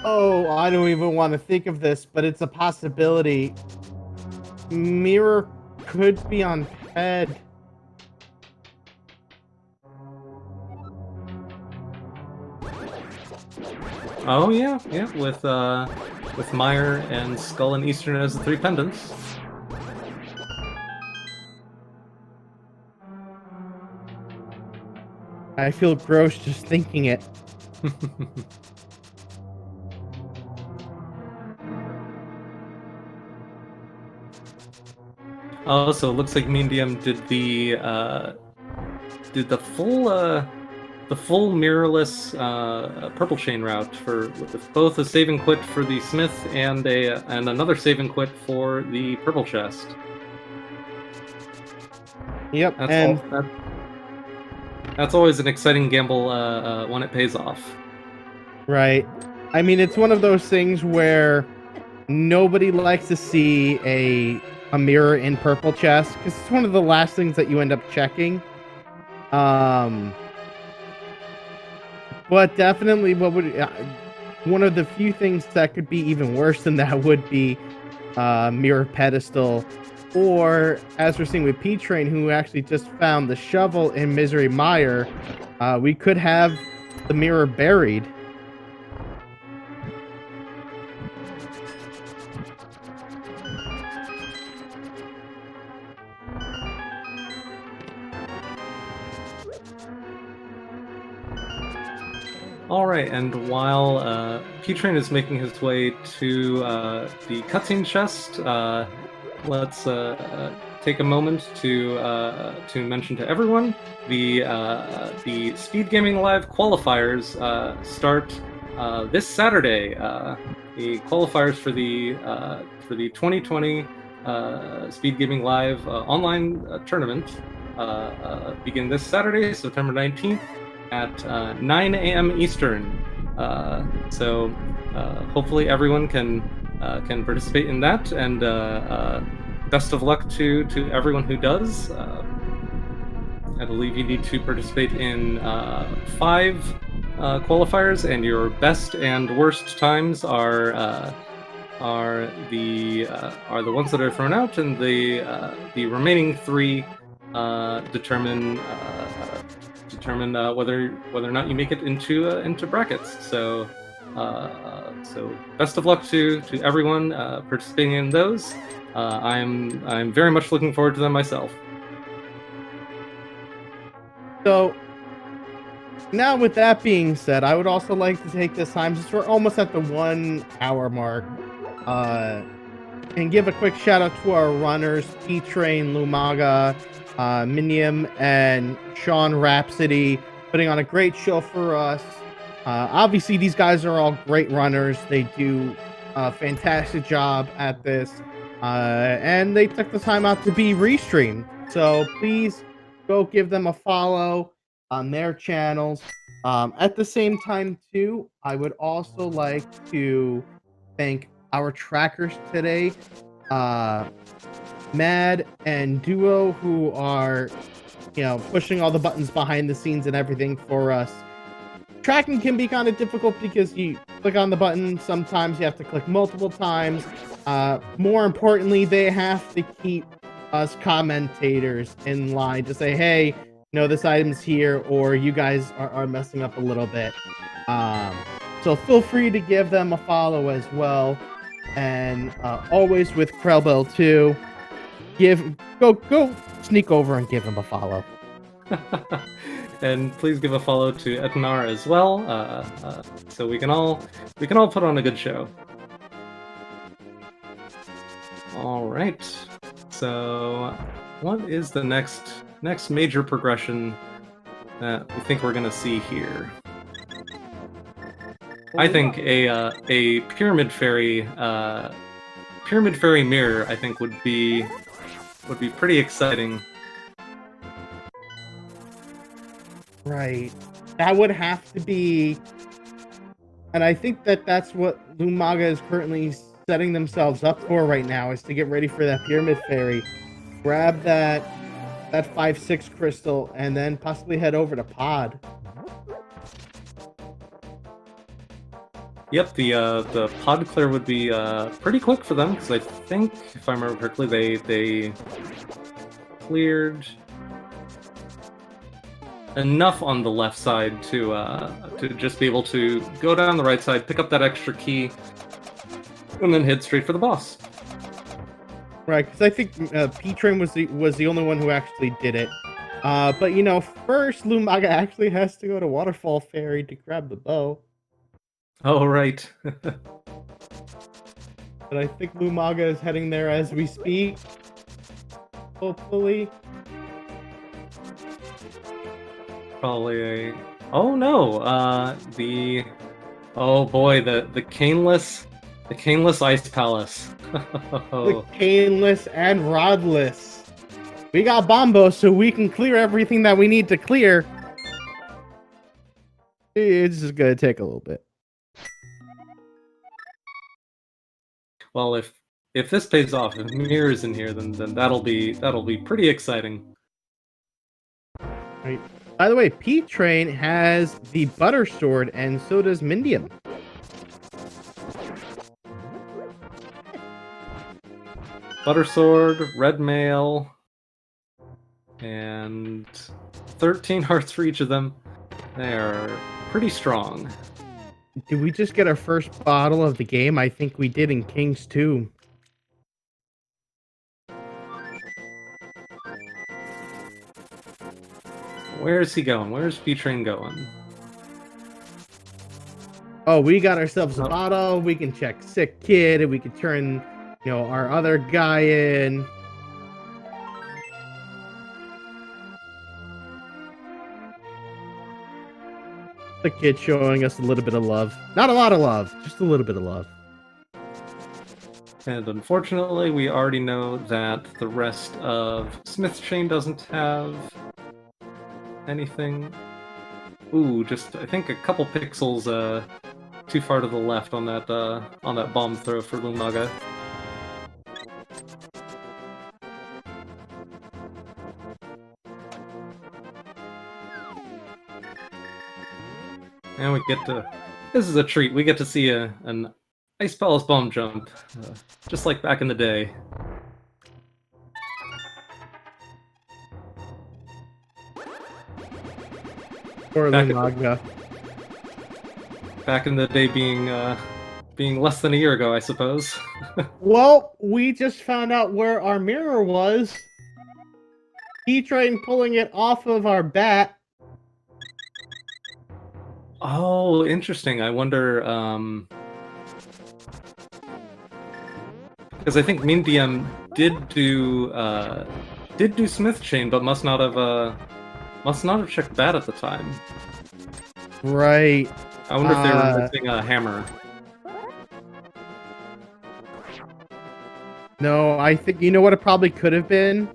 oh, I don't even want to think of this, but it's a possibility. Mirror could be on Head. Oh yeah, with Meyer and Skull and Eastern as the three pendants. I feel gross just thinking it. Oh, so it looks like Medium did the full mirrorless purple chain route with both a save and quit for the smith and another save and quit for the purple chest. Yep, that's always an exciting gamble when it pays off. Right. I mean, it's one of those things where nobody likes to see a mirror in purple chest because it's one of the last things that you end up checking. But definitely, what would one of the few things that could be even worse than that would be mirror pedestal, or as we're seeing with P-Train, who actually just found the shovel in Misery Mire, we could have the mirror buried. Alright, and while P-Train is making his way to the cutscene chest, let's take a moment to mention to everyone the Speed Gaming Live qualifiers start this Saturday. The qualifiers for the 2020 Speed Gaming Live online tournament begin this Saturday, September 19th. At 9 a.m. Eastern, so hopefully everyone can participate in that, and best of luck to everyone who does. I believe you need to participate in 5 qualifiers, and your best and worst times are the ones that are thrown out, and the remaining 3 determine whether or not you make it into brackets. So best of luck to everyone participating in those. I'm very much looking forward to them myself. So now, with that being said, I would also like to take this time, since we're almost at the 1 hour mark, and give a quick shout out to our runners, P-Train, Lumaga, Minium, and Sean Rhapsody, putting on a great show for us. Obviously, these guys are all great runners. They do a fantastic job at this, and they took the time out to be restreamed. So please go give them a follow on their channels. At the same time, too, I would also like to thank our trackers today, Mad and Duo, who are, pushing all the buttons behind the scenes and everything for us. Tracking can be kind of difficult because you click on the button, sometimes you have to click multiple times. More importantly, they have to keep us commentators in line to say, hey, this item's here, or you guys are messing up a little bit. So feel free to give them a follow as well. And always with Krellbell too, go sneak over and give him a follow. And please give a follow to Etnar as well, so we can all put on a good show. All right. So, what is the next major progression that we think we're gonna see here? I think a pyramid fairy mirror, I think, would be pretty exciting. Right. That would have to be, and I think that's what Lumaga is currently setting themselves up for right now, is to get ready for that pyramid fairy, grab that 5-6 crystal, and then possibly head over to Pod. Yep, the pod clear would be pretty quick for them, because I think, if I remember correctly, they cleared enough on the left side to just be able to go down the right side, pick up that extra key, and then head straight for the boss. Right, because I think P-Train was the only one who actually did it. But first Lumaga actually has to go to Waterfall Fairy to grab the bow. Oh, right. But I think Lumaga is heading there as we speak. Hopefully. Probably a... Oh no! Oh boy, the caneless ice palace. The caneless and rodless. We got Bombo, so we can clear everything that we need to clear. It's just gonna take a little bit. Well, if this pays off, if Mirror's in here, then that'll be pretty exciting. Right. By the way, P-Train has the Butter Sword, and so does Mindium. Butter Sword, Red Mail, and 13 hearts for each of them. They are pretty strong. Did we just get our first bottle of the game? I think we did in Kings 2. Where is he going? Where's P-Train going? Oh, we got ourselves a bottle. We can check Sick Kid, and we can turn, our other guy in. The kid showing us a little bit of love. Not a lot of love, just a little bit of love. And unfortunately, we already know that the rest of Smith's Chain doesn't have anything. Ooh, just I think a couple pixels too far to the left on that bomb throw for Lumaga. And we get to... This is a treat. We get to see an Ice Palace bomb jump, just like back in the day. Or Lumaga. Back in the day being less than a year ago, I suppose. Well, we just found out where our mirror was. P-Train pulling it off of our bat. Oh, interesting. I wonder, because I think Mindium did do Smith Chain, but must not have checked that at the time. Right. I wonder if they were missing a hammer. No, I think what it probably could have been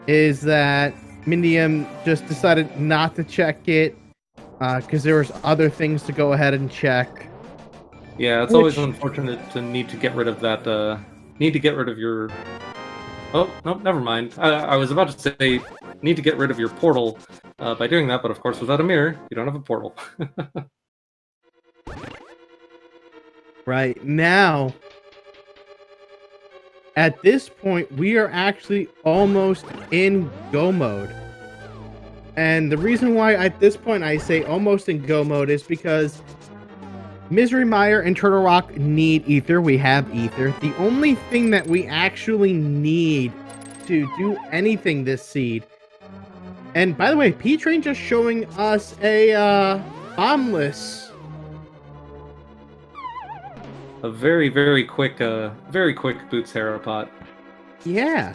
is that Mindium just decided not to check it. Because there was other things to go ahead and check. Yeah, it's always unfortunate to need to get rid of that. Need to get rid of your. Oh no, never mind. I was about to say need to get rid of your portal by doing that, but of course, without a mirror, you don't have a portal. Right now, at this point, we are actually almost in go mode. And the reason why at this point I say almost in go mode is because Misery Mire and Turtle Rock need ether. We have ether. The only thing that we actually need to do anything this seed. And by the way, P-Train just showing us a bombless. A very quick Boots Harrowpot. Yeah.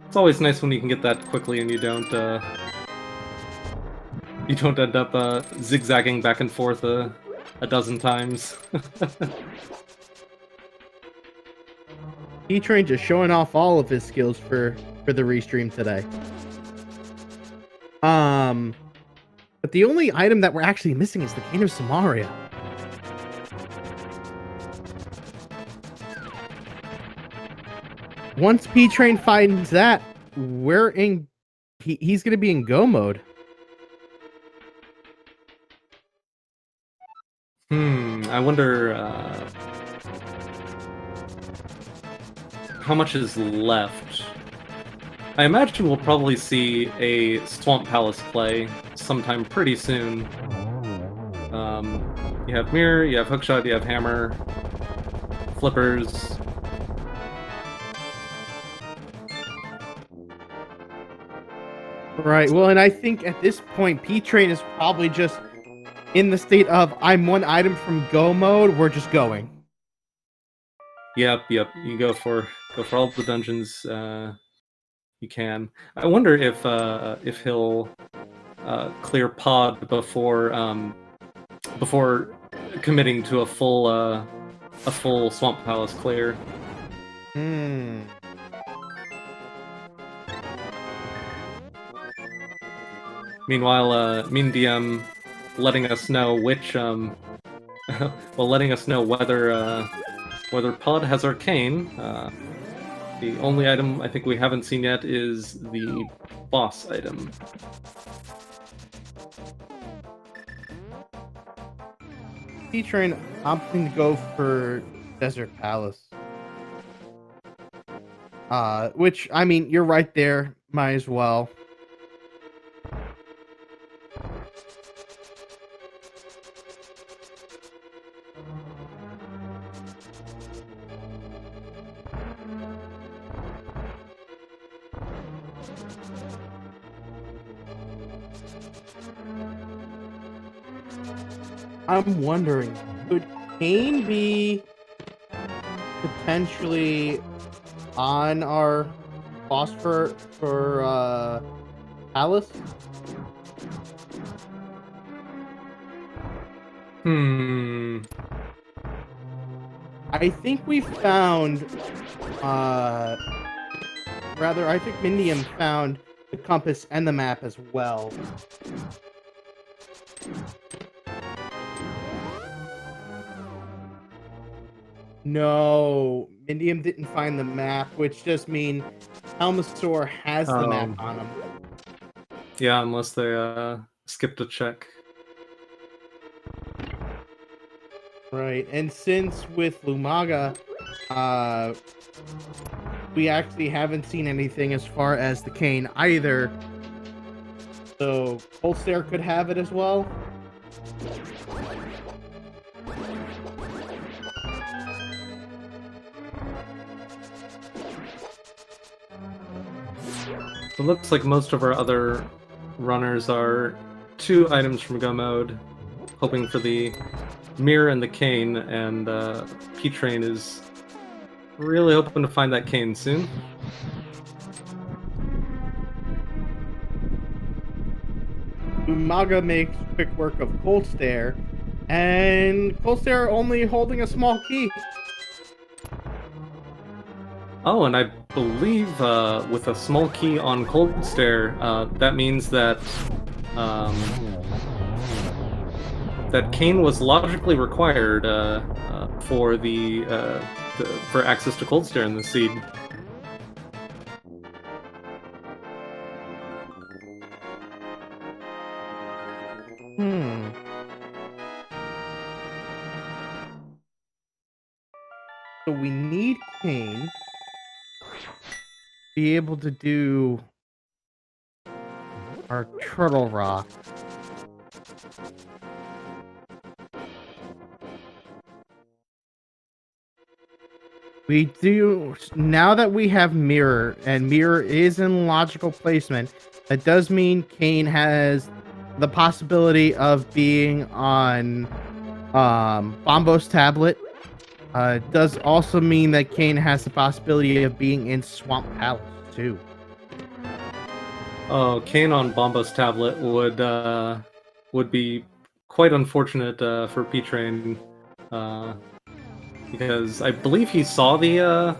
It's always nice when you can get that quickly and you don't end up zigzagging back and forth a dozen times. P-Train just showing off all of his skills for the restream today. But the only item that we're actually missing is the Cane of Samaria. Once P-Train finds that, we're in. He's gonna be in go mode. I wonder how much is left. I imagine we'll probably see a Swamp Palace play sometime pretty soon. You have Mirror, you have Hookshot, you have Hammer, Flippers. Right. Well, and I think at this point, P-Train is probably just in the state of I'm one item from go mode. We're just going. Yep. You go for all the dungeons you can. I wonder if he'll clear pod before committing to a full Swamp Palace clear. Meanwhile, Mean DM letting us know which letting us know whether Pod has Arcane. The only item I think we haven't seen yet is the boss item. P-Train opting to go for Desert Palace. Which, I mean, you're right there. Might as well. I'm wondering, could Kane be potentially on our boss for Palace? I think we found rather I think Mindium found the compass and the map as well. No, Mindium didn't find the map, which just means Helmasaur has the map on him. Yeah, unless they skipped a check. Right, and since with Lumaga, we actually haven't seen anything as far as the cane either. So Colstare could have it as well. It looks like most of our other runners are 2 items from go mode, hoping for the Mirror and the Cane, and P-Train is really hoping to find that Cane soon. Umaga makes quick work of Colstare, and Colstare only holding a small key. Oh, and I believe with a small key on Colstare, that means that that Cane was logically required for for access to Colstare in the seed. So we need Kane to be able to do our Turtle Rock. We do, now that we have Mirror, and Mirror is in logical placement, that does mean Kane has the possibility of being on Bombo's tablet. It does also mean that Kane has the possibility of being in Swamp Palace, too. Oh, Kane on Bombo's tablet would be quite unfortunate for P-Train, because I believe he saw the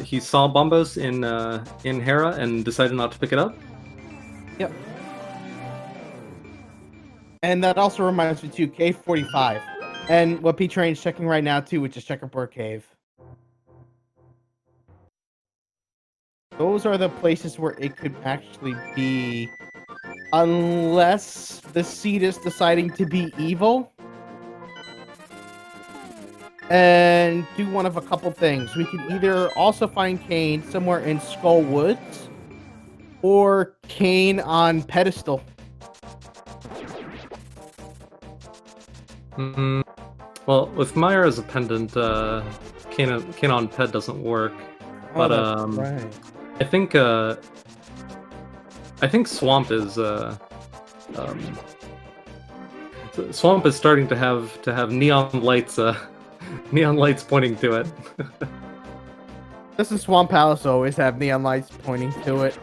he saw Bombos in Hera and decided not to pick it up. Yep. And that also reminds me too, Cave 45. And what P-Train's checking right now too, which is Checkerboard Cave. Those are the places where it could actually be, unless the seed is deciding to be evil. And do one of a couple things. We could either also find Kane somewhere in Skull Woods, or Kane on Pedestal. Well, with Meyer as a pendant, Kane on Ped doesn't work. But right. I think Swamp is Swamp is starting to have neon lights pointing to it. Doesn't Swamp Palace always have neon lights pointing to it?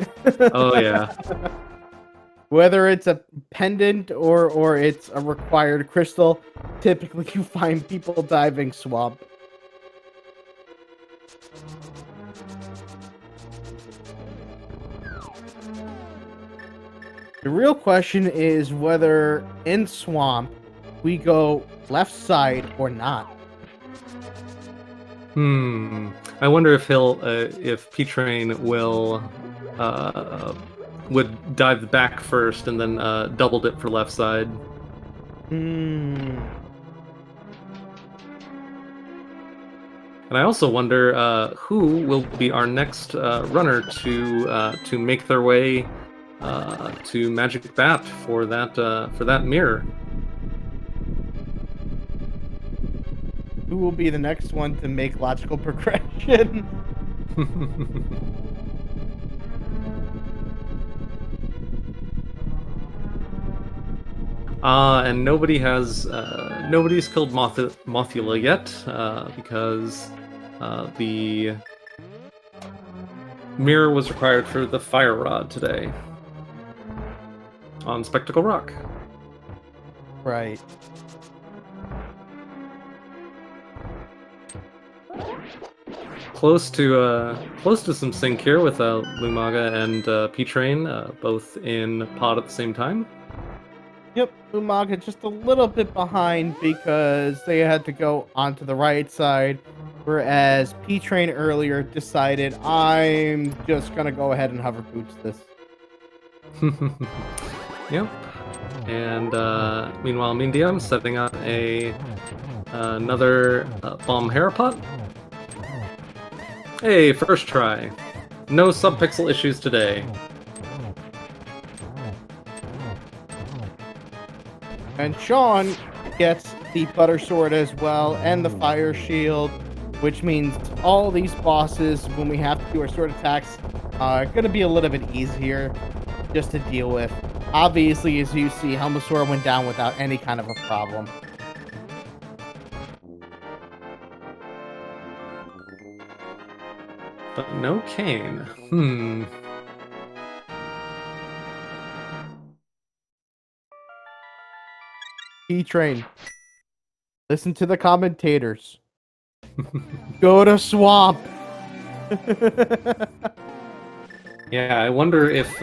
Oh yeah. Whether it's a pendant or it's a required crystal, typically you find people diving Swamp. The real question is whether in Swamp we go left side or not. I wonder if if P-Train will would dive back first and then doubled it for left side. And I also wonder who will be our next runner to make their way to Magic Bat for that mirror. Who will be the next one to make logical progression? And nobody's killed Mothula yet because the mirror was required for the Fire Rod today on Spectacle Rock. Right. Close to some sync here with Lumaga and P-Train both in pod at the same time. Yep, Umaga just a little bit behind because they had to go onto the right side, whereas P-Train earlier decided, I'm just gonna go ahead and hover boots this. Yep. And meanwhile, Mindiam setting up another bomb Harapot. Hey, first try. No subpixel issues today. And Sean gets the Butter Sword as well, and the Fire Shield, which means all these bosses, when we have to do our sword attacks, are going to be a little bit easier just to deal with. Obviously, as you see, Helmasaur went down without any kind of a problem. But no Kane. P-Train. Listen to the commentators. Go to Swamp. Yeah, I wonder if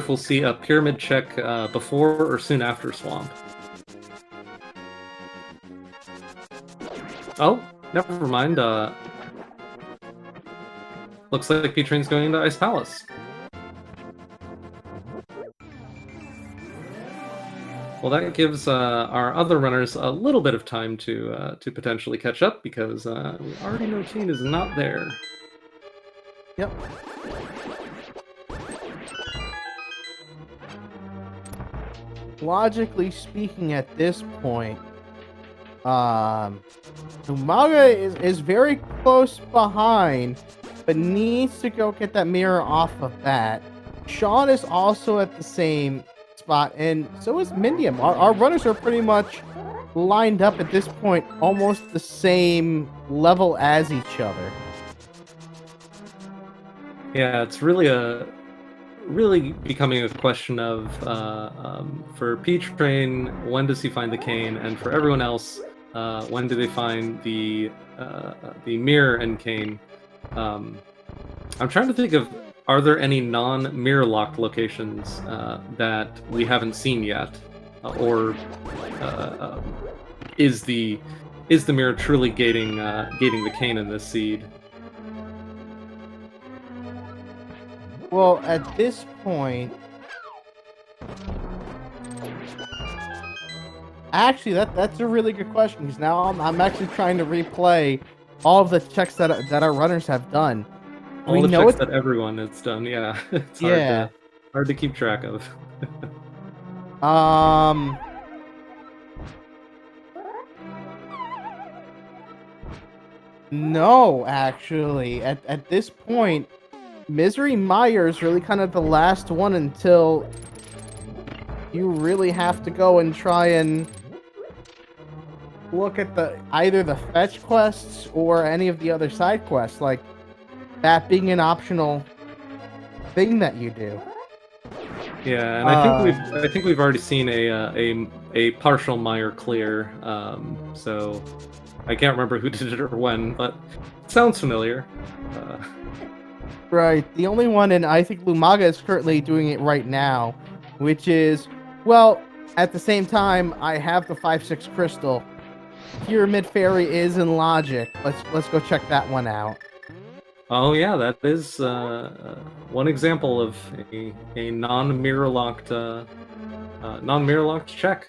we'll see a pyramid check before or soon after Swamp. Oh, never mind. Looks like P-Train's going to Ice Palace. Well, that gives our other runners a little bit of time to potentially catch up because we already know Kane is not there. Yep. Logically speaking, at this point, Umaga is very close behind, but needs to go get that mirror off of that. Sean is also at the same spot, and so is Mindium. Our runners are pretty much lined up at this point, almost the same level as each other. Yeah, it's really becoming a question of for P-Train, when does he find the cane, and for everyone else, when do they find the mirror and cane? I'm trying to think of, are there any non-mirror locked locations that we haven't seen yet, or is the mirror truly gating the cane in this seed? Well, at this point, actually, that's a really good question, because now I'm actually trying to replay all of the checks that our runners have done. All the checks that everyone has done, yeah. It's hard to keep track of. No, actually, at this point, Misery Meyer is really kind of the last one until you really have to go and try and look at either the fetch quests or any of the other side quests, like that being an optional thing that you do. Yeah, and I think we've already seen a partial Meyer clear. So I can't remember who did it or when, but it sounds familiar. Right. The only one, and I think Lumaga is currently doing it right now, which is, well, at the same time, I have the 5-6 crystal. Pyramid Fairy is in Logic. Let's go check that one out. Oh yeah, that is one example of a non-mirror locked check.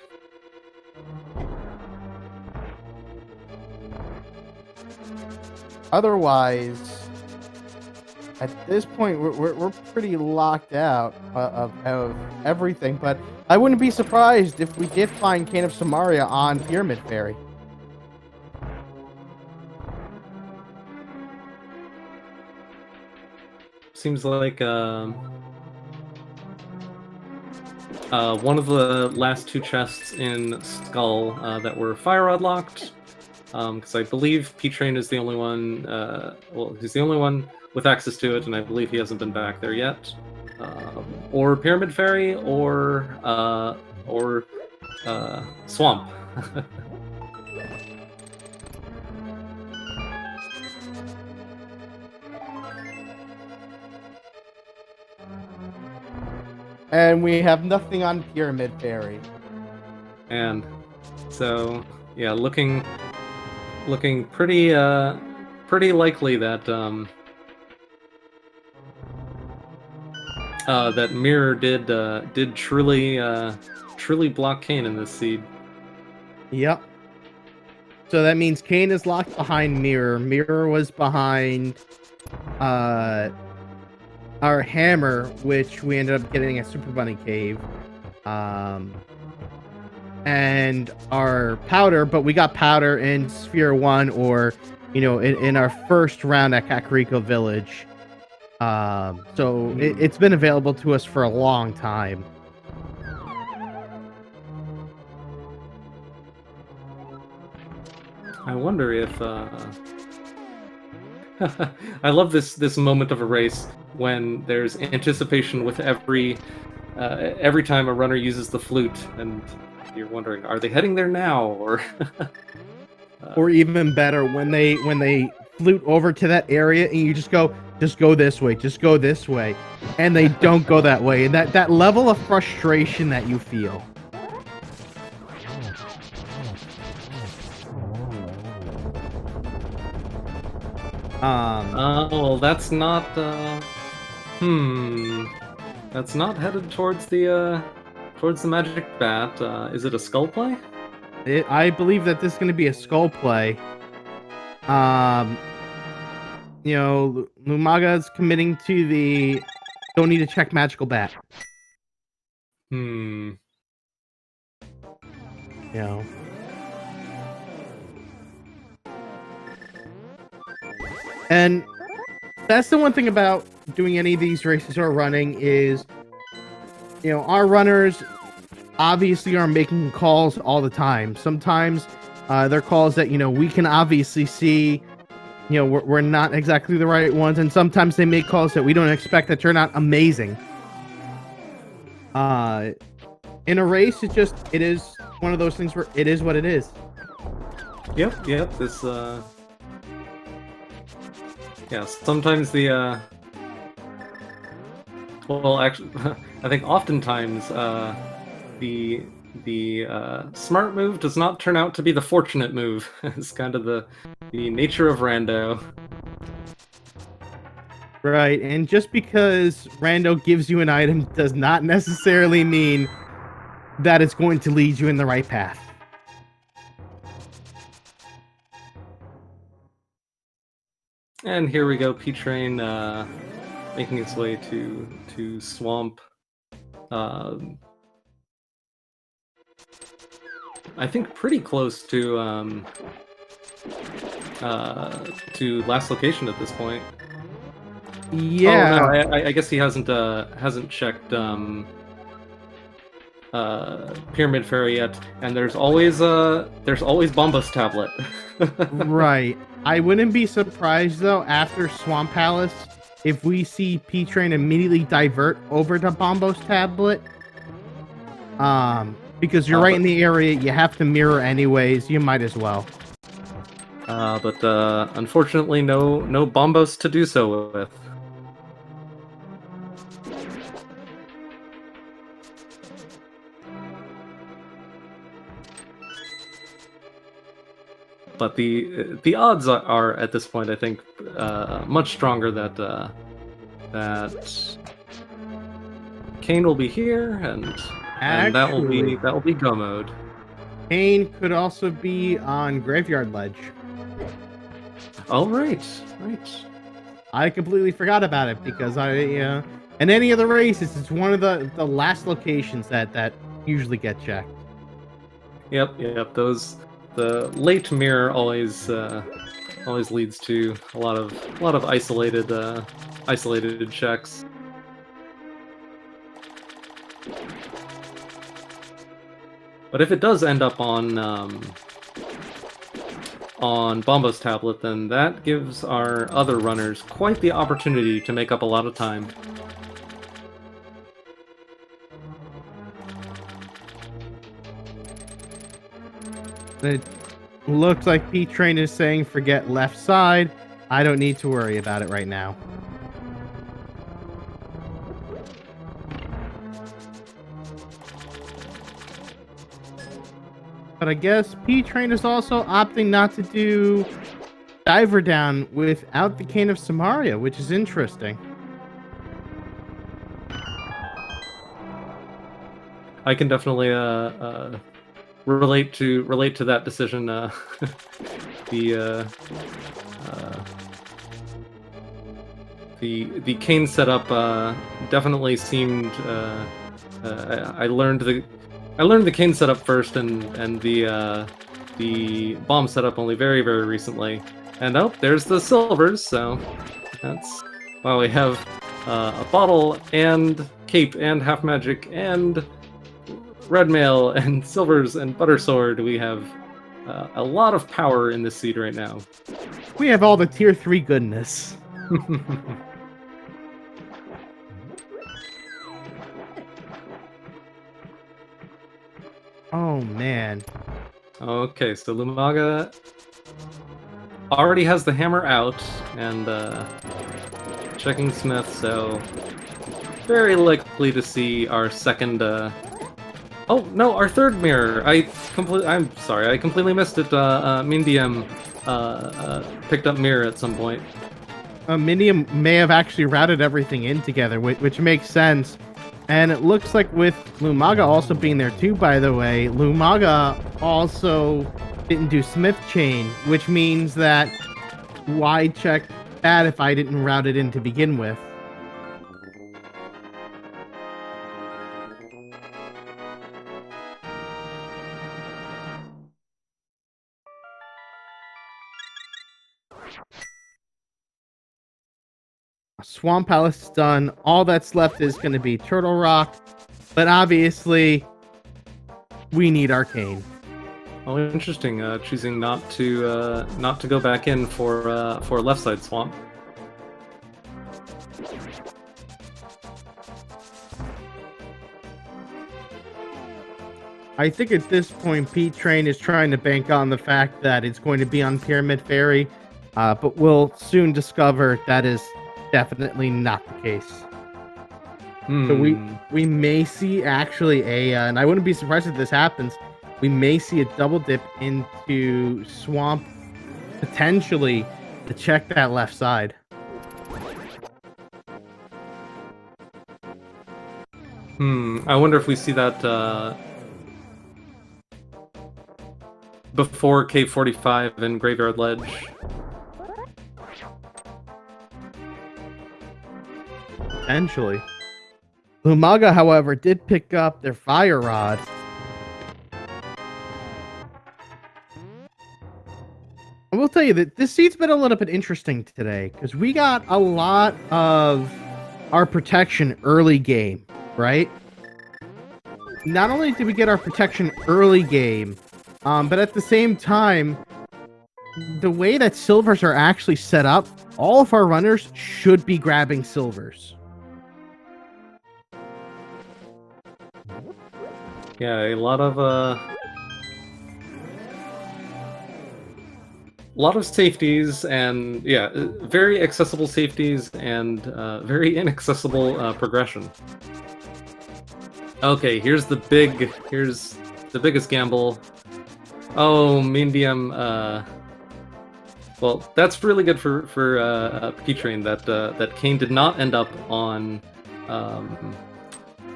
Otherwise, at this point, we're pretty locked out of everything, but I wouldn't be surprised if we did find Cane of Samaria on Pyramid Fairy. Seems like one of the last two chests in Skull that were fire rod locked, because I believe P-Train is the only one. Well, he's the only one with access to it, and I believe he hasn't been back there yet. Or Pyramid Fairy, or Swamp. And we have nothing on Pyramid Fairy. And so, yeah, looking pretty likely that that Mirror did truly block Kane in this seed. Yep. So that means Kane is locked behind Mirror. Mirror was behind our hammer, which we ended up getting at Super Bunny Cave. And our powder, but we got powder in Sphere 1, or, in our first round at Kakariko Village. So it's been available to us for a long time. I wonder if I love this moment of a race when there's anticipation with every time a runner uses the flute, and you're wondering, are they heading there now, or or even better, when they flute over to that area and you just go this way, and they don't go that way, and that level of frustration that you feel. well, that's not that's not headed towards the towards the magic bat. Is it a skull play? I believe that this is going to be a skull play. Lumaga's committing to the don't need to check magical bat. Hmm. And that's the one thing about doing any of these races or running is, our runners obviously are making calls all the time. Sometimes they're calls that, we can obviously see, we're not exactly the right ones. And sometimes they make calls that we don't expect that turn out amazing. In a race, it is one of those things where it is what it is. Yep. This, sometimes the, well, actually, I think oftentimes, the smart move does not turn out to be the fortunate move. It's kind of the nature of rando. Right, and just because rando gives you an item does not necessarily mean that it's going to lead you in the right path. And here we go, P-Train making its way to Swamp. I think pretty close to last location at this point. Yeah. Oh, no, I guess he hasn't checked Pyramid Fairy yet, and there's always Bombos Tablet. Right. I wouldn't be surprised though after Swamp Palace if we see P-Train immediately divert over to Bombos Tablet. Because you're right in the area, you have to mirror anyways. You might as well. But unfortunately, no Bombos to do so with. But the odds are at this point, I think, much stronger that Kane will be here, and that will be go mode. Kane could also be on Graveyard Ledge. Oh right. I completely forgot about it because in any of the races, it's one of the last locations that usually get checked. Yep. The late mirror always leads to a lot of isolated checks. But if it does end up on Bombos Tablet, then that gives our other runners quite the opportunity to make up a lot of time. It looks like P-Train is saying forget left side. I don't need to worry about it right now. But I guess P-Train is also opting not to do Diver Down without the Cane of Samaria, which is interesting. I can definitely relate to that decision. The cane setup definitely seemed. I learned the cane setup first, and the bomb setup only very, very recently. And there's the silvers. So that's wow. We have a bottle and cape and half magic and red mail and silvers and butter sword. We have a lot of power in this seed right now. We have all the tier 3 goodness. Oh man. Okay, so Lumaga already has the hammer out and checking Smith, so very likely to see our second oh no, our third mirror. I'm sorry, I completely missed it. Mindium picked up mirror at some point. Mindium may have actually routed everything in together, which makes sense. And it looks like with Lumaga also being there too, by the way, Lumaga also didn't do Smith Chain, which means that why check that if I didn't route it in to begin with? Swamp Palace is done. All that's left is going to be Turtle Rock, but obviously we need Arcane. Oh, interesting. Choosing not to go back in for left side swamp. I think at this point, Pete Train is trying to bank on the fact that it's going to be on Pyramid Fairy, but we'll soon discover that is definitely not the case. So we may see actually and I wouldn't be surprised if this happens, we may see a double dip into Swamp, potentially, to check that left side. I wonder if we see that before Cave 45 and Graveyard Ledge. Potentially. Lumaga, however, did pick up their Fire Rod. I will tell you that this seat's been a little bit interesting today, because we got a lot of our protection early game, right? Not only did we get our protection early game, but at the same time, the way that silvers are actually set up, all of our runners should be grabbing silvers. Yeah, a lot of safeties, and yeah, very accessible safeties and very inaccessible progression. Okay, here's the biggest gamble. Oh, medium. Well, that's really good for P-Train that Kane did not end up on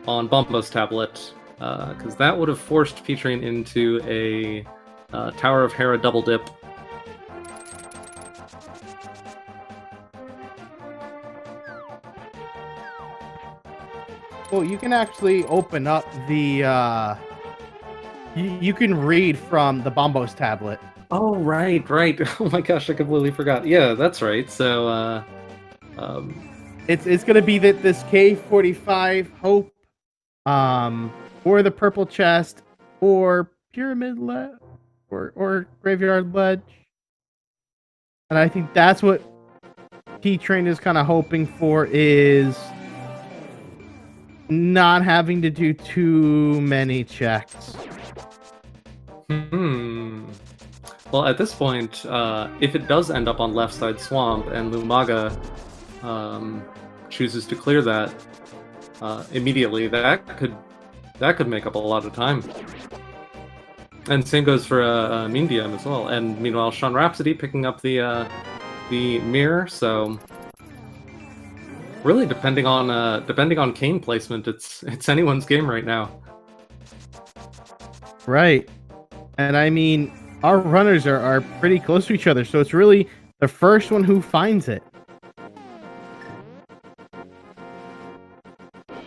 Bombo's tablet, because that would have forced P-Train into a Tower of Hera double dip. Well, you can actually open up the you can read from the Bombo's tablet. Oh, right. Oh my gosh, I completely forgot. Yeah, that's right. So, it's gonna be that this K45 Hope, or the Purple Chest, or Pyramid Ledge, or Graveyard Ledge, and I think that's what T-Train is kind of hoping for, is not having to do too many checks. Well, at this point, if it does end up on left side swamp and Lumaga chooses to clear that immediately, that could make up a lot of time. And same goes for Mindium as well. And meanwhile, Sean Rhapsody picking up the mirror. So really, depending on Kane placement, it's anyone's game right now. Right. And I mean, our runners are pretty close to each other, so it's really the first one who finds it.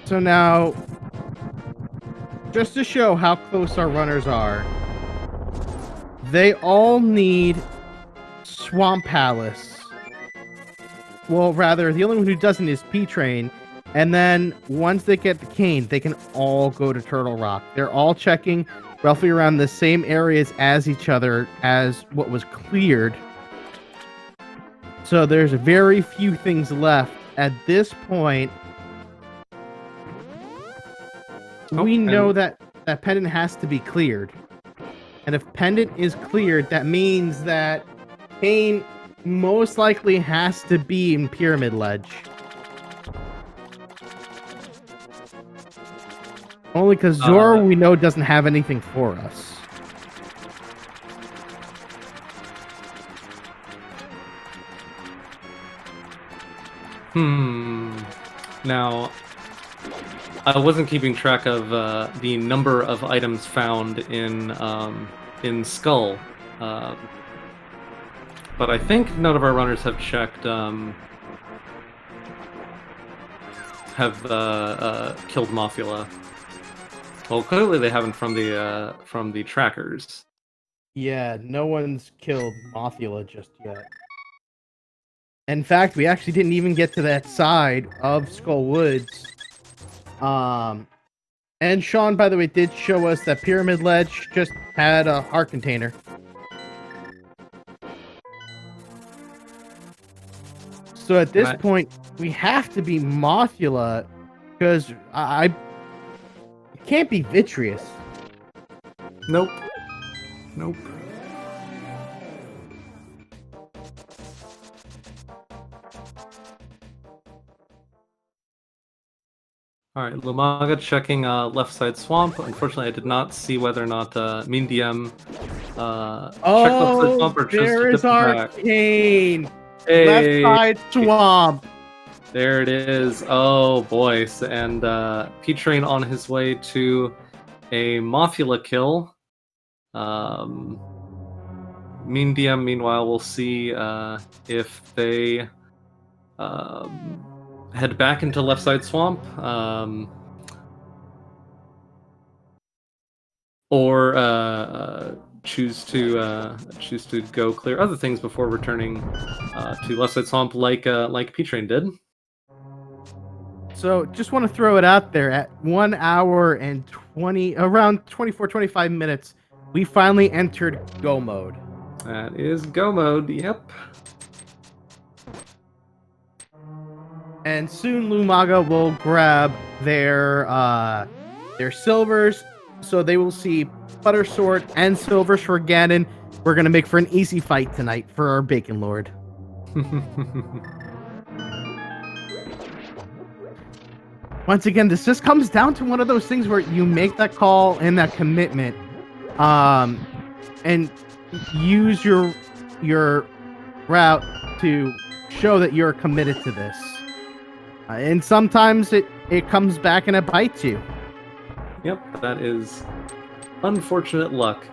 So now, just to show how close our runners are, they all need Swamp Palace. Well, rather, the only one who doesn't is P-Train. And then once they get the Cane, they can all go to Turtle Rock. They're all checking roughly around the same areas as each other as what was cleared. So there's very few things left. At this point, we know that Pendant has to be cleared. And if Pendant is cleared, that means that Kane most likely has to be in Pyramid Ledge. Only because Zora, we know, doesn't have anything for us. Now, I wasn't keeping track of the number of items found in Skull, but I think none of our runners have checked killed Mothula. Well, clearly they haven't from the trackers. Yeah, no one's killed Mothula just yet. In fact, we actually didn't even get to that side of Skull Woods. And Sean, by the way, did show us that Pyramid Ledge just had a heart container. So at this point, we have to be Mothula, because I can't be Vitreous. Nope. All right, Lumaga checking left side swamp. Unfortunately, I did not see whether or not Mindium checked left side swamp or there is Arcane! Hey. Left side swamp! There it is. Oh boy. And P-Train on his way to a Mothula kill. Mindium, meanwhile, we'll see if they head back into left side swamp, or choose to go clear other things before returning to left side swamp, like P-Train did. So just want to throw it out there, at 1 hour and around 24-25 minutes, we finally entered go mode. That is go mode. Yep. And soon Lumaga will grab their silvers, so they will see Butter Sword and silvers for Ganon. We're gonna make for an easy fight tonight for our Bacon Lord. Once again, this just comes down to one of those things where you make that call and that commitment, and use your route to show that you're committed to this. And sometimes it comes back and it bites you. Yep, that is unfortunate luck.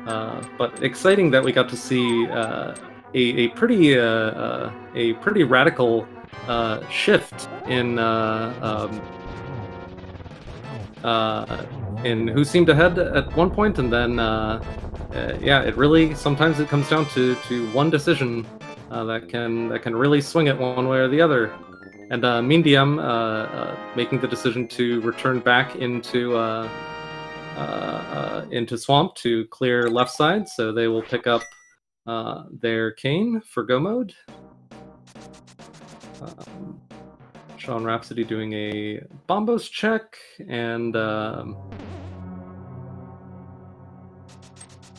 But exciting that we got to see a pretty radical shift in who seemed ahead at one point, and then yeah, it really sometimes it comes down to one decision that can really swing it one way or the other. And Mindium making the decision to return back into swamp to clear left side, so they will pick up their cane for go mode. Sean Rhapsody doing a Bombos check, and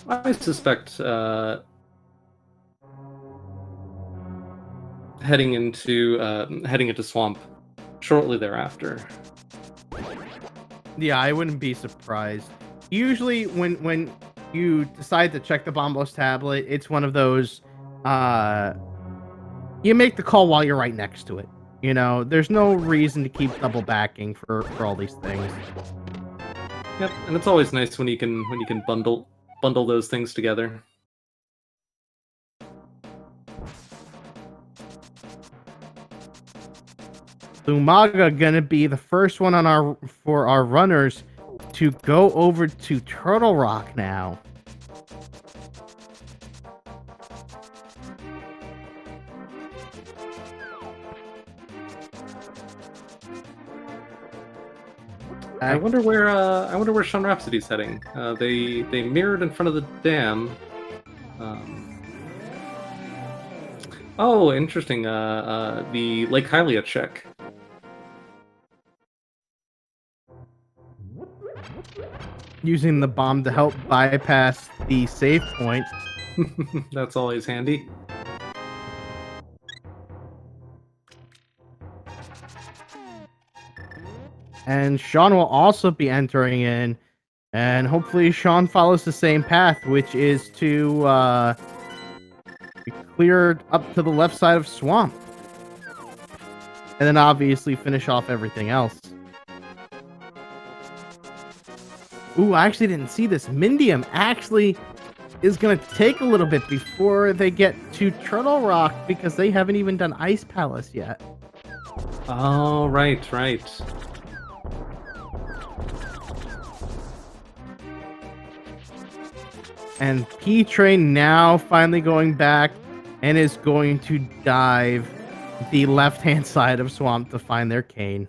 I suspect heading into swamp shortly thereafter. Yeah, I wouldn't be surprised. Usually when you decide to check the Bombos tablet, it's one of those you make the call while you're right next to it. You know, there's no reason to keep double backing for all these things. Yep, and it's always nice when you can bundle those things together. Lumaga gonna be the first one on for our runners to go over to Turtle Rock now. I wonder where Sean Rhapsody's heading. They mirrored in front of the dam. Oh, interesting. The Lake Hylia check. Using the bomb to help bypass the save point. That's always handy. And Sean will also be entering in, and hopefully Sean follows the same path, which is to be cleared up to the left side of swamp, and then obviously finish off everything else. Ooh, I actually didn't see this. Mindium actually is going to take a little bit before they get to Turtle Rock because they haven't even done Ice Palace yet. Oh, right. And P-Train now finally going back and is going to dive the left-hand side of Swamp to find their cane.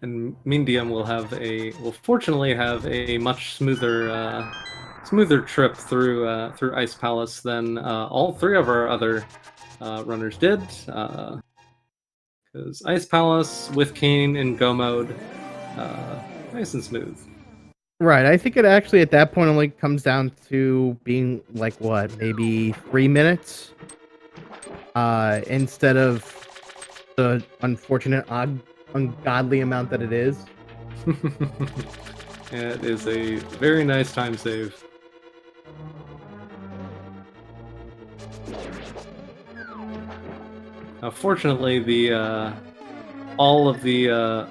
And Mindium will fortunately have a much smoother trip through Ice Palace than all three of our other runners did. Because Ice Palace with Cane in Go mode, nice and smooth. Right, I think it actually at that point only comes down to being like what, maybe 3 minutes? Instead of the unfortunate, ungodly amount that it is. It is a very nice time save. Fortunately, the all of the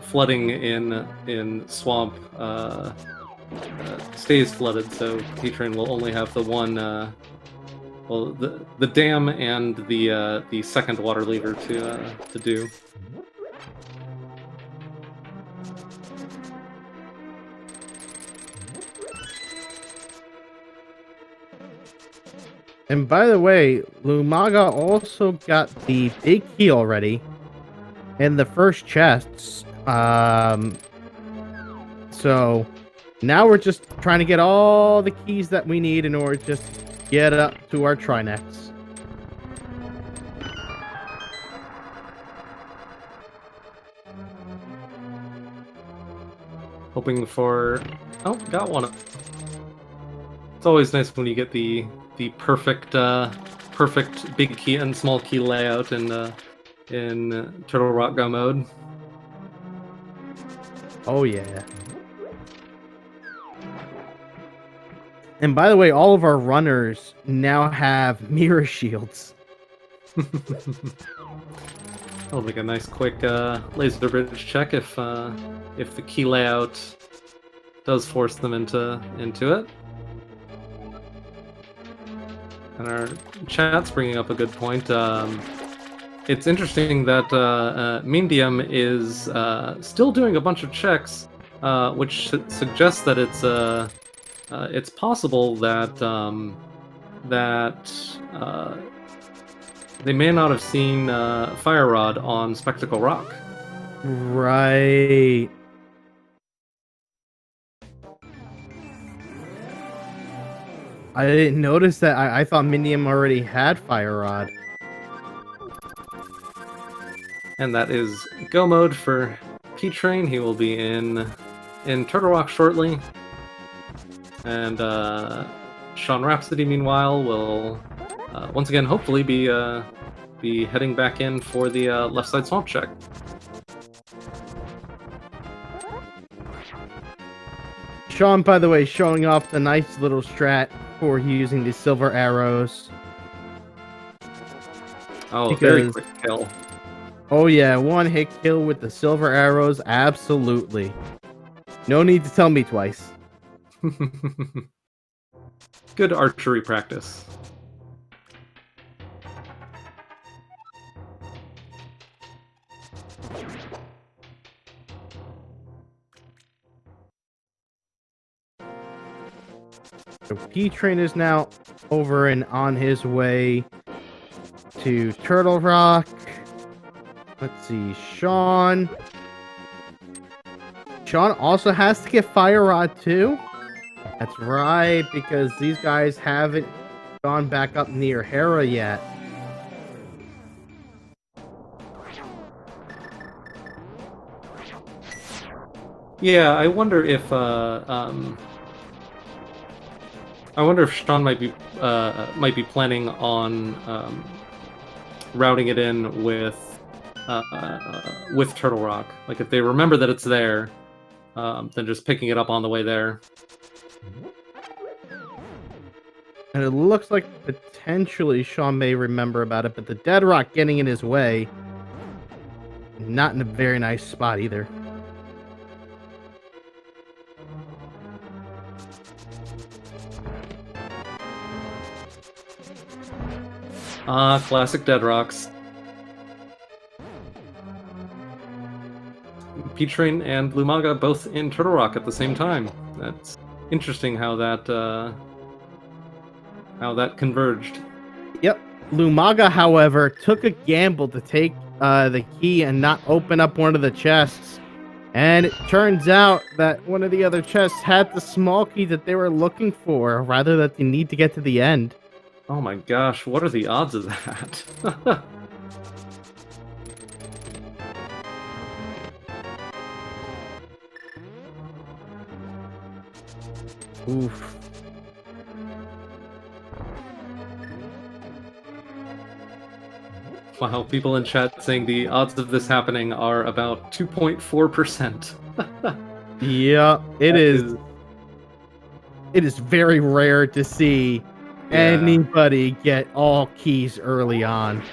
flooding in Swamp stays flooded, so P-Train will only have the one, well, the dam and the second water lever to do. And by the way, Lumaga also got the big key already in the first chests. So now we're just trying to get all the keys that we need in order to just get up to our Trinex. Hoping for... Oh, got one. It's always nice when you get the perfect perfect big key and small key layout in Turtle Rock Go mode. Oh yeah. And by the way, all of our runners now have mirror shields. I'll make a nice quick laser bridge check if the key layout does force them into it. And our chat's bringing up a good point. It's interesting that Mindium is still doing a bunch of checks, which suggests that it's possible that they may not have seen Fire Rod on Spectacle Rock. Right. I didn't notice that. I thought Mindium already had Fire Rod. And that is Go mode for P-Train. He will be in Turtle Rock shortly. And Sean Rhapsody, meanwhile, will once again hopefully be heading back in for the left side swamp check. Sean, by the way, showing off the nice little strat for using the silver arrows. Oh, very quick kill. Oh yeah, one hit kill with the silver arrows, absolutely. No need to tell me twice. Good archery practice. So P-Train is now over and on his way to Turtle Rock. Let's see, Sean also has to get Fire Rod too. That's right, because these guys haven't gone back up near Hera yet. Yeah, I wonder if Sean might be planning on routing it in with Turtle Rock. Like if they remember that it's there, then just picking it up on the way there. And it looks like potentially Sean may remember about it, but the Dead Rock getting in his way not in a very nice spot either. Classic Dead Rocks. P-Train and Lumaga both in Turtle Rock at the same time. That's interesting how that converged. Yep. Lumaga, however, took a gamble to take the key and not open up one of the chests. And it turns out that one of the other chests had the small key that they were looking for, rather that they need to get to the end. Oh my gosh, what are the odds of that? Oof. Wow, people in chat saying the odds of this happening are about 2.4%. Yeah, it is. It is very rare to see anybody get all keys early on.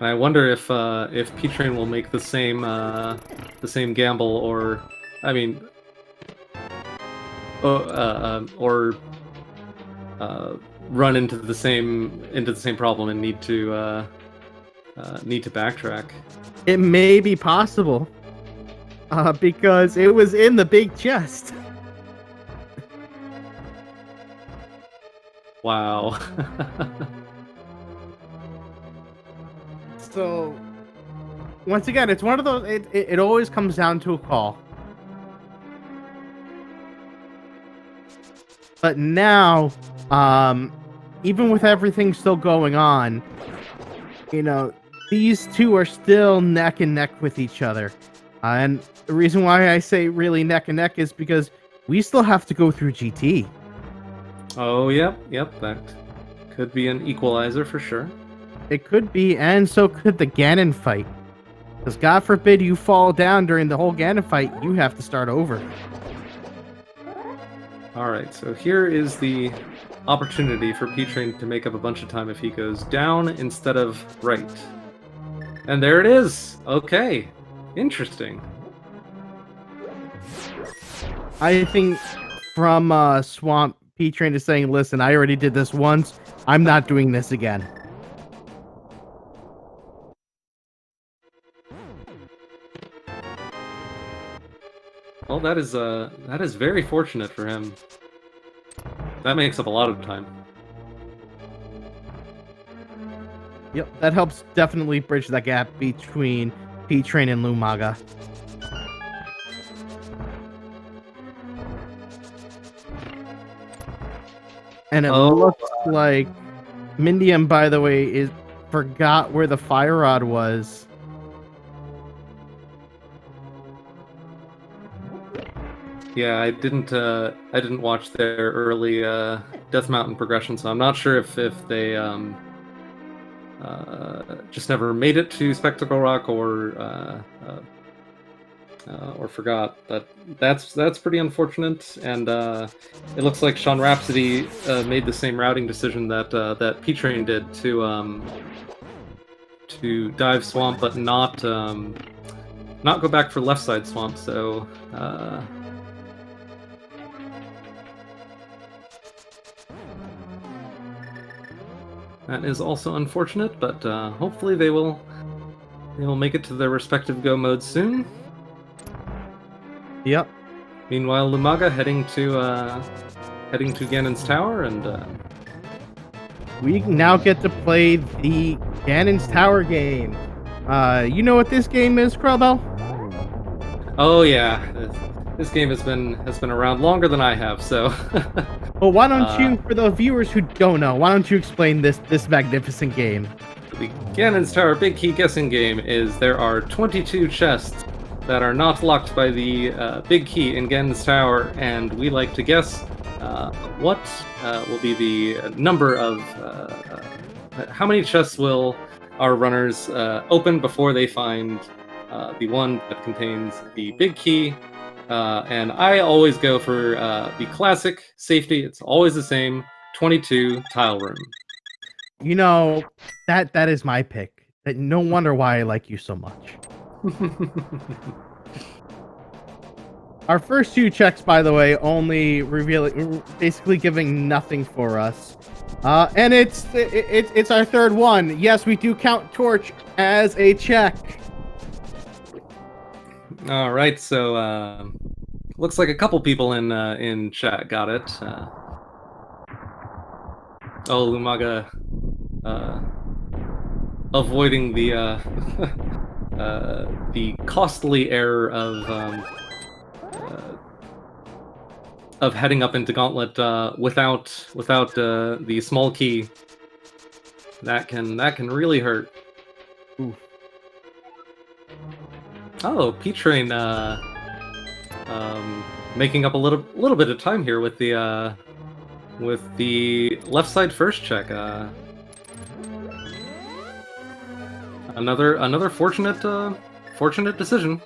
I wonder if P-Train will make the same gamble, or I mean, or run into the same problem and need to backtrack. It may be possible, because it was in the big chest. Wow. So, once again, it's one of those. It always comes down to a call. But now, even with everything still going on, these two are still neck and neck with each other. And the reason why I say really neck and neck is because we still have to go through GT. Oh, yep, that could be an equalizer for sure. It could be, and so could the Ganon fight. Because God forbid you fall down during the whole Ganon fight, you have to start over. Alright, so here is the opportunity for P-Train to make up a bunch of time if he goes down instead of right. And there it is! Okay. Interesting. I think from Swamp, P-Train is saying, listen, I already did this once. I'm not doing this again. Well, that is very fortunate for him. That makes up a lot of time. Yep, that helps definitely bridge that gap between P-Train and Lumaga. And it looks like Mindium, by the way, forgot where the fire rod was. Yeah, I didn't watch their early Death Mountain progression, so I'm not sure if they just never made it to Spectacle Rock or forgot. But that's pretty unfortunate. And it looks like Sean Rhapsody made the same routing decision that P-Train did to dive swamp, but not go back for left side swamp. So. That is also unfortunate, but hopefully they will make it to their respective go modes soon. Yep. Meanwhile, Lumaga heading to Ganon's Tower, and we now get to play the Ganon's Tower game. You know what this game is, Krellbell? Oh yeah, this game has been around longer than I have, so. Well, why don't you, for the viewers who don't know, why don't you explain this magnificent game? The Ganon's Tower Big Key Guessing Game is there are 22 chests that are not locked by the Big Key in Ganon's Tower, and we like to guess what will be the number of how many chests will our runners open before they find the one that contains the Big Key. And I always go for the classic safety. It's always the same, 22 tile room. You know, that is my pick. No wonder why I like you so much. Our first 2 checks, by the way, only revealing, basically giving nothing for us. And it's our 3rd one. Yes, we do count Torch as a check. All right, so looks like a couple people in chat got it. Lumaga avoiding the the costly error of heading up into Gauntlet without the small key. That can really hurt. Oof. Oh, P-Train making up a little bit of time here with the left side first check. Another fortunate decision.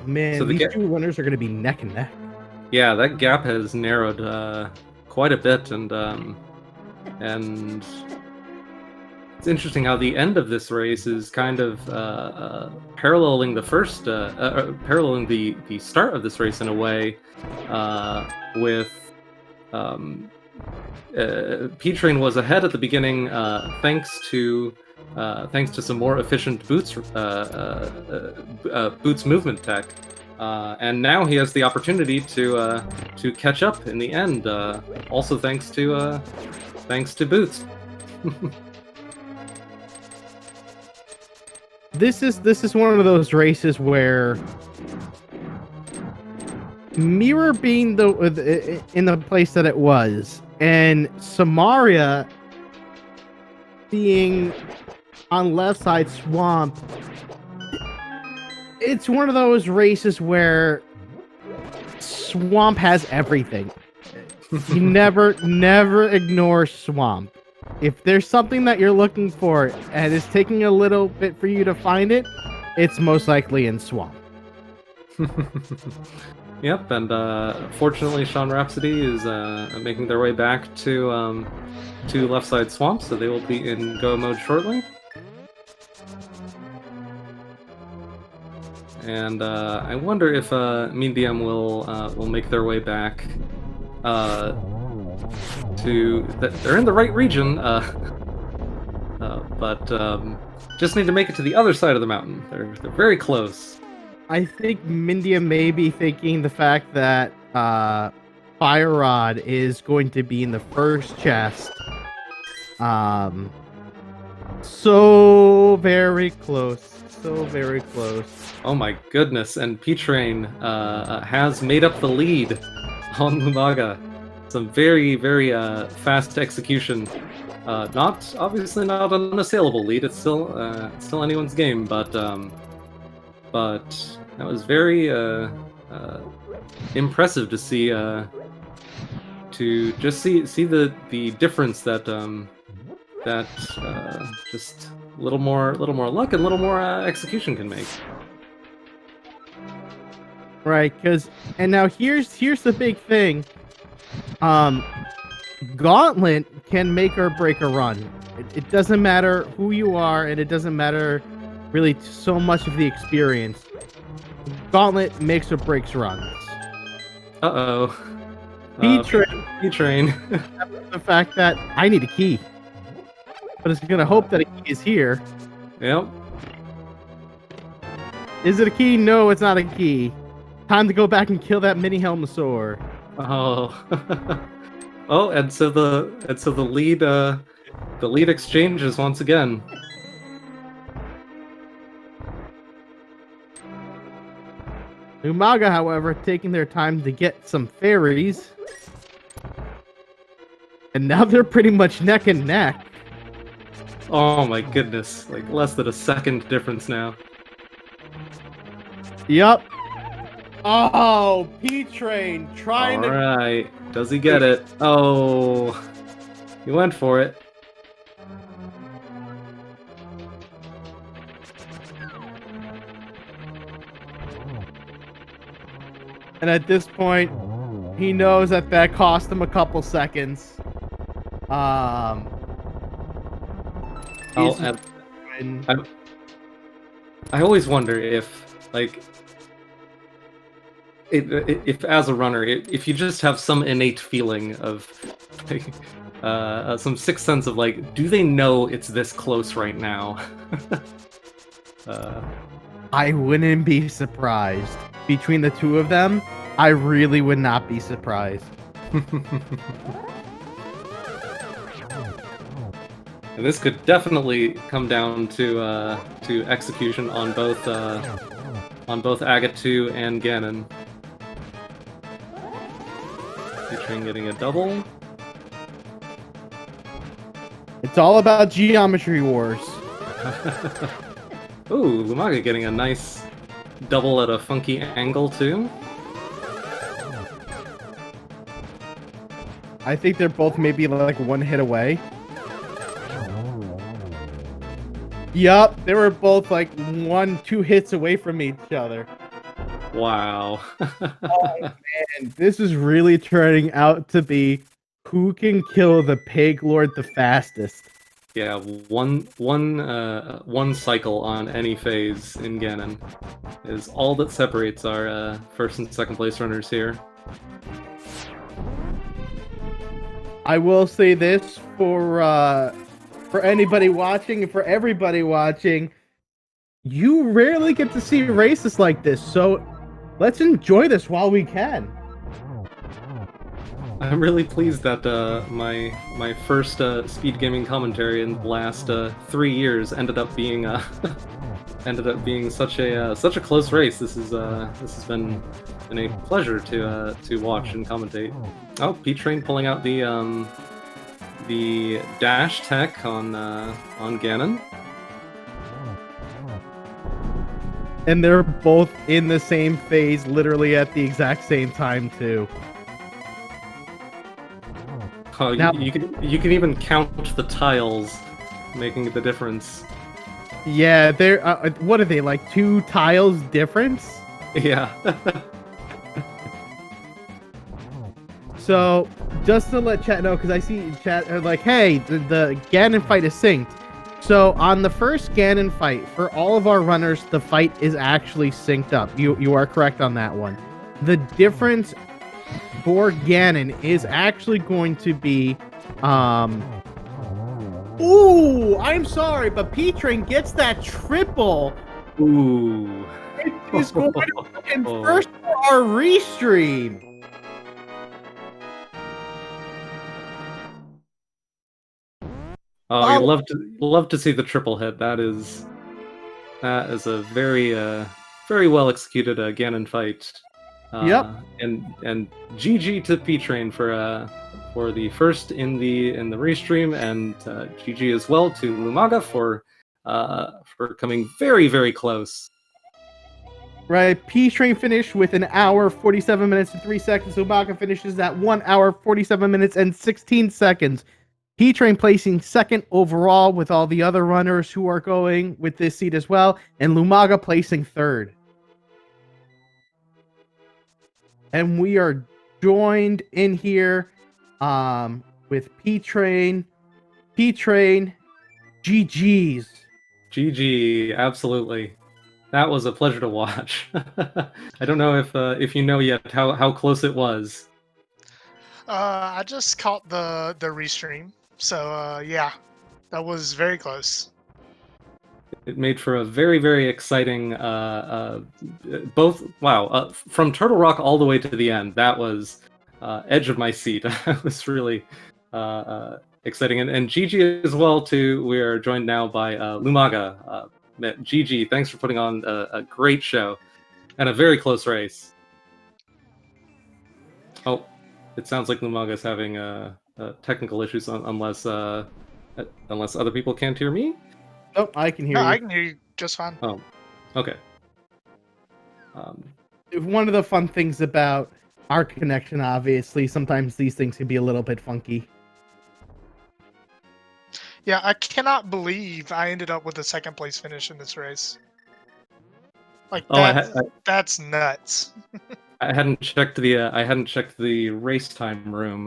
Man, so these 2 winners are going to be neck and neck. Yeah, that gap has narrowed quite a bit, and it's interesting how the end of this race is kind of paralleling the first, paralleling the start of this race in a way, with P-Train was ahead at the beginning thanks to some more efficient Boots movement tech, and now he has the opportunity to catch up in the end. Also thanks to Boots. This is one of those races where Mirror being in the place that it was, and Samaria being on left side swamp, it's one of those races where swamp has everything. You never ignore swamp. If there's something that you're looking for and it's taking a little bit for you to find it, it's most likely in swamp. Yep, and fortunately, Sean Rhapsody is making their way back to left side swamp, so they will be in go mode shortly. And I wonder if Medium will make their way back they're in the right region, but just need to make it to the other side of the mountain. They're very close. I think Mindia may be thinking the fact that Fire Rod is going to be in the first chest. So very close. So very close. Oh my goodness, and P-Train has made up the lead on Lumaga. Some very, very fast execution. Obviously not an unassailable lead. It's still anyone's game, but that was very impressive to see. To just see the difference that just a little more luck and a little more execution can make. Right, and now here's the big thing. Gauntlet can make or break a run. It doesn't matter who you are, and it doesn't matter really so much of the experience. Gauntlet makes or breaks runs. Uh-oh. P-Train. The fact that I need a key. But it's going to hope that a key is here. Yep. Is it a key? No, it's not a key. Time to go back and kill that mini Helmosaur. Oh. Oh, and so the lead exchanges once again. Umaga, however, taking their time to get some fairies. And now they're pretty much neck and neck. Oh my goodness, like less than a second difference now. Yup. Oh, P-Train trying to... Alright, does he get it? Oh, he went for it. And at this point, he knows that cost him a couple seconds. Um, Oh, is and when I always wonder if, like, if as a runner, if you just have some innate feeling of, like, some sixth sense of, like, do they know it's this close right now? uh, I wouldn't be surprised. Between the two of them, I really would not be surprised. And this could definitely come down to execution on both Agate 2 and Ganon. Featuring getting a double. It's all about geometry wars. Ooh, Lumaga getting a nice double at a funky angle too. I think they're both maybe like one hit away. Yup, they were both like 1-2 hits away from each other. Wow. And this is really turning out to be who can kill the pig lord the fastest. Yeah, one cycle on any phase in Ganon is all that separates our first and second place runners here. I will say this for anybody watching and for everybody watching, you rarely get to see races like this, so let's enjoy this while we can. I'm really pleased that my first speed gaming commentary in the last 3 years ended up being such a close race. This has been a pleasure to watch and commentate. Oh, P-Train pulling out the dash tech on Ganon. And they're both in the same phase, literally at the exact same time too. Oh, Now- you can even count the tiles, making the difference. Yeah, they're what are they, like 2 tiles difference? Yeah. So just to let chat know, because I see chat are like, hey, the Ganon fight is synced. So on the first Ganon fight, for all of our runners, the fight is actually synced up. You are correct on that one. The difference for Ganon is actually going to be ooh, I'm sorry, but P-Train gets that triple. Ooh. It is going to put him first for our restream. Oh, you love to see the triple hit. That is a very very well executed Ganon fight. Yep. And GG to P-Train for the first in the restream, and GG as well to Lumaga for coming very very close. Right, P-Train finished with 1 hour, 47 minutes, and 3 seconds. Lumaga finishes at 1 hour, 47 minutes, and 16 seconds. P-Train placing second overall with all the other runners who are going with this seat as well, and Lumaga placing third. And we are joined in here with P-Train, GG's. GG, absolutely. That was a pleasure to watch. I don't know if you know yet how close it was. I just caught the restream, so yeah, that was very close. It made for a very very exciting both. Wow, from Turtle Rock all the way to the end. That was edge of my seat. That was really exciting, and GG as well too. We are joined now by Lumaga. GG, thanks for putting on a great show and a very close race. Oh, it sounds like Lumaga's having technical issues unless other people can't hear me. Oh, I can hear No, you. I can hear you just fine. Oh, okay. One of the fun things about our connection, obviously, sometimes these things can be a little bit funky. Yeah, I cannot believe I ended up with a second place finish in this race. Like that's nuts. I hadn't checked the race time room.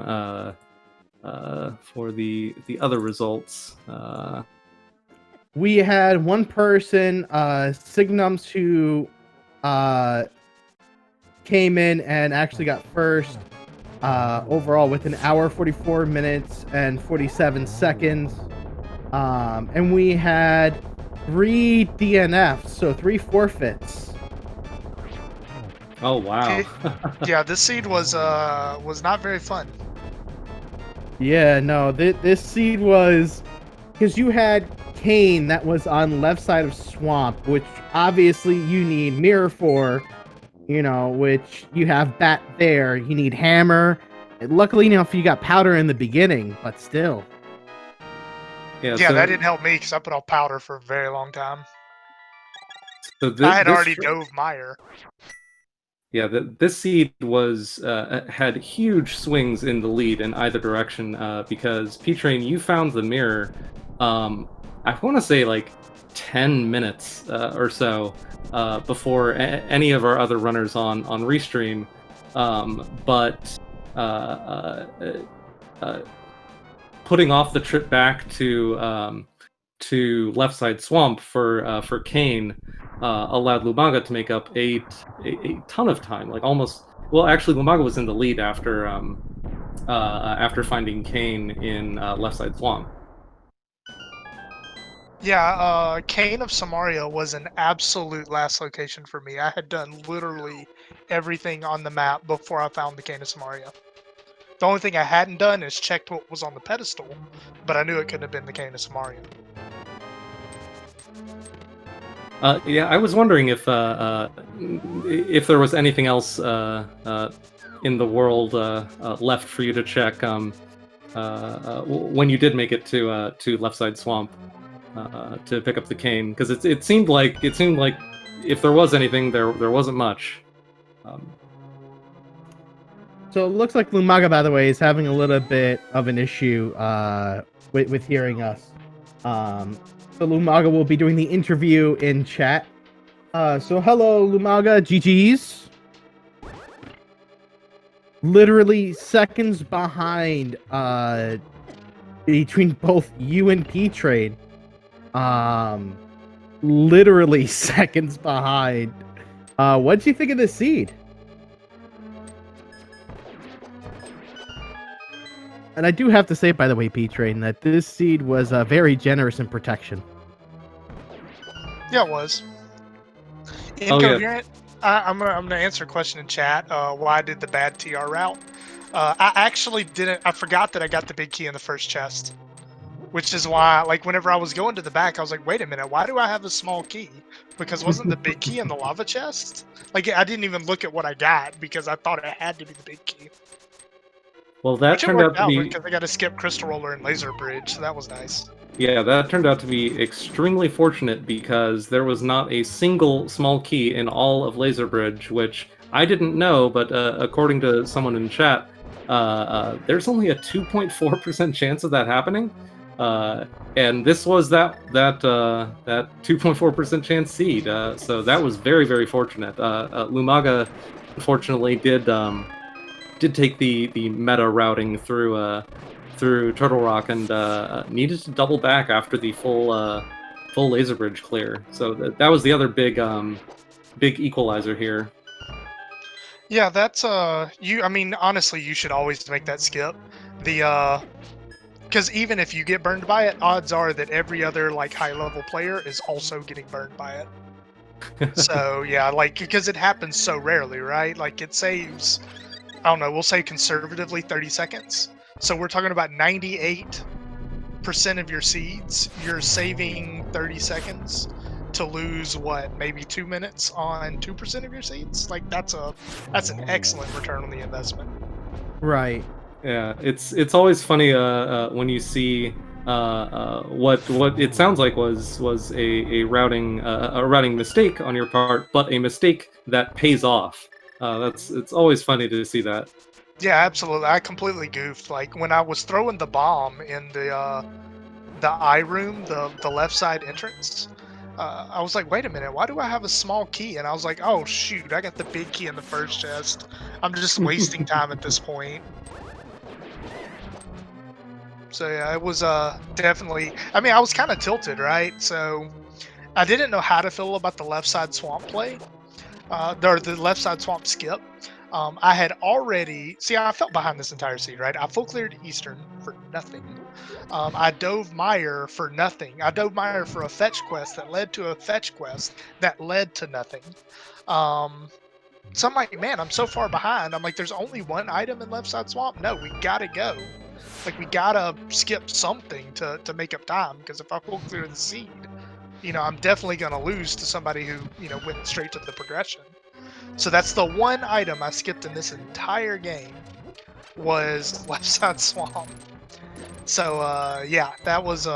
for the other results. We had one person, Signums, who came in and actually got first overall with an hour, 44 minutes, and 47 seconds. And we had 3 DNFs, so 3 forfeits. Oh wow! Yeah, this seed was not very fun. Yeah, no, this seed was because you had Kane that was on left side of Swamp, which obviously you need Mirror for, you know, which you have Bat there. You need Hammer. And luckily enough, you got Powder in the beginning, but still. Yeah, that didn't help me because I put off Powder for a very long time. So I had already dove Meyer. Yeah, this seed was had huge swings in the lead in either direction because P-Train, you found the mirror. I want to say like 10 minutes or so before any of our other runners on Restream, but putting off the trip back to left side swamp for Kane allowed Lumaga to make up a ton of time, like almost. Well, actually, Lumaga was in the lead after finding Kane in left side swamp. Yeah, Kane of Samaria was an absolute last location for me. I had done literally everything on the map before I found the Kane of Samaria. The only thing I hadn't done is checked what was on the pedestal, but I knew it couldn't have been the Kane of Samaria. Yeah, I was wondering if there was anything else in the world left for you to check when you did make it to left side swamp to pick up the cane, because it seemed like if there was anything, there wasn't much. So it looks like Lumaga, by the way, is having a little bit of an issue with hearing us. So Lumaga will be doing the interview in chat. So hello, Lumaga, GG's. Literally seconds behind between both you and P-Trade. Literally seconds behind. What'd you think of this seed? And I do have to say, by the way, P-Train, that this seed was very generous in protection. Yeah, it was. Incoherent. Yeah. I'm gonna answer a question in chat. Why did the bad TR route? I actually didn't. I forgot that I got the big key in the first chest, which is why, like, whenever I was going to the back, I was like, wait a minute, why do I have a small key? Because wasn't the big key in the lava chest? Like, I didn't even look at what I got because I thought it had to be the big key. Well, that turned out to be because I got to skip Crystal Roller and Laser Bridge, so that was nice. Yeah, that turned out to be extremely fortunate because there was not a single small key in all of Laser Bridge, which I didn't know, but according to someone in chat, there's only a 2.4% chance of that happening, and this was that 2.4% chance seed. So that was very, very fortunate. Lumaga, unfortunately, did take the meta routing through Turtle Rock and needed to double back after the full Laser Bridge clear. So that was the other big equalizer here. Yeah, that's I mean, honestly, you should always make that skip. Because even if you get burned by it, odds are that every other like high level player is also getting burned by it. So yeah, like, because it happens so rarely, right? Like, it saves, I don't know, we'll say conservatively 30 seconds. So we're talking about 98% of your seeds. You're saving 30 seconds to lose, what, maybe 2 minutes on 2% of your seeds? Like, that's an excellent return on the investment. Right. Yeah, it's always funny when you see what it sounds like was a routing mistake on your part, but a mistake that pays off. It's always funny to see that. Yeah, absolutely. I completely goofed. Like, when I was throwing the bomb in the eye room, the left side entrance, I was like, wait a minute, why do I have a small key? And I was like, oh shoot, I got the big key in the first chest. I'm just wasting time at this point. So yeah, it was definitely. I mean, I was kind of tilted, right? So I didn't know how to feel about the left side swamp play, or the left side swamp skip. I had already I felt behind this entire seed, right? I full cleared Eastern for nothing. I dove Mire for nothing. I dove Mire for a fetch quest that led to a fetch quest that led to nothing. So I'm like, man, I'm so far behind. I'm like, there's only one item in left side swamp. No, we gotta go. Like, we gotta skip something to make up time, because if I full clear the seed, I'm definitely gonna lose to somebody who went straight to the progression. So that's the one item I skipped in this entire game, was left side swamp. So yeah, that was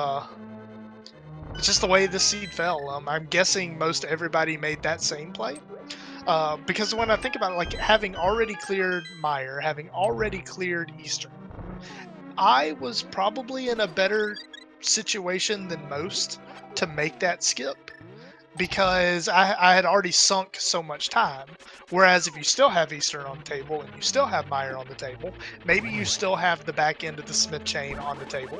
it's just the way this seed fell. I'm guessing most everybody made that same play. Because when I think about it, like, having already cleared Mire, having already cleared Eastern, I was probably in a better situation than most to make that skip, because I had already sunk so much time. Whereas if you still have Eastern on the table and you still have Mire on the table, maybe you still have the back end of the Smith chain on the table.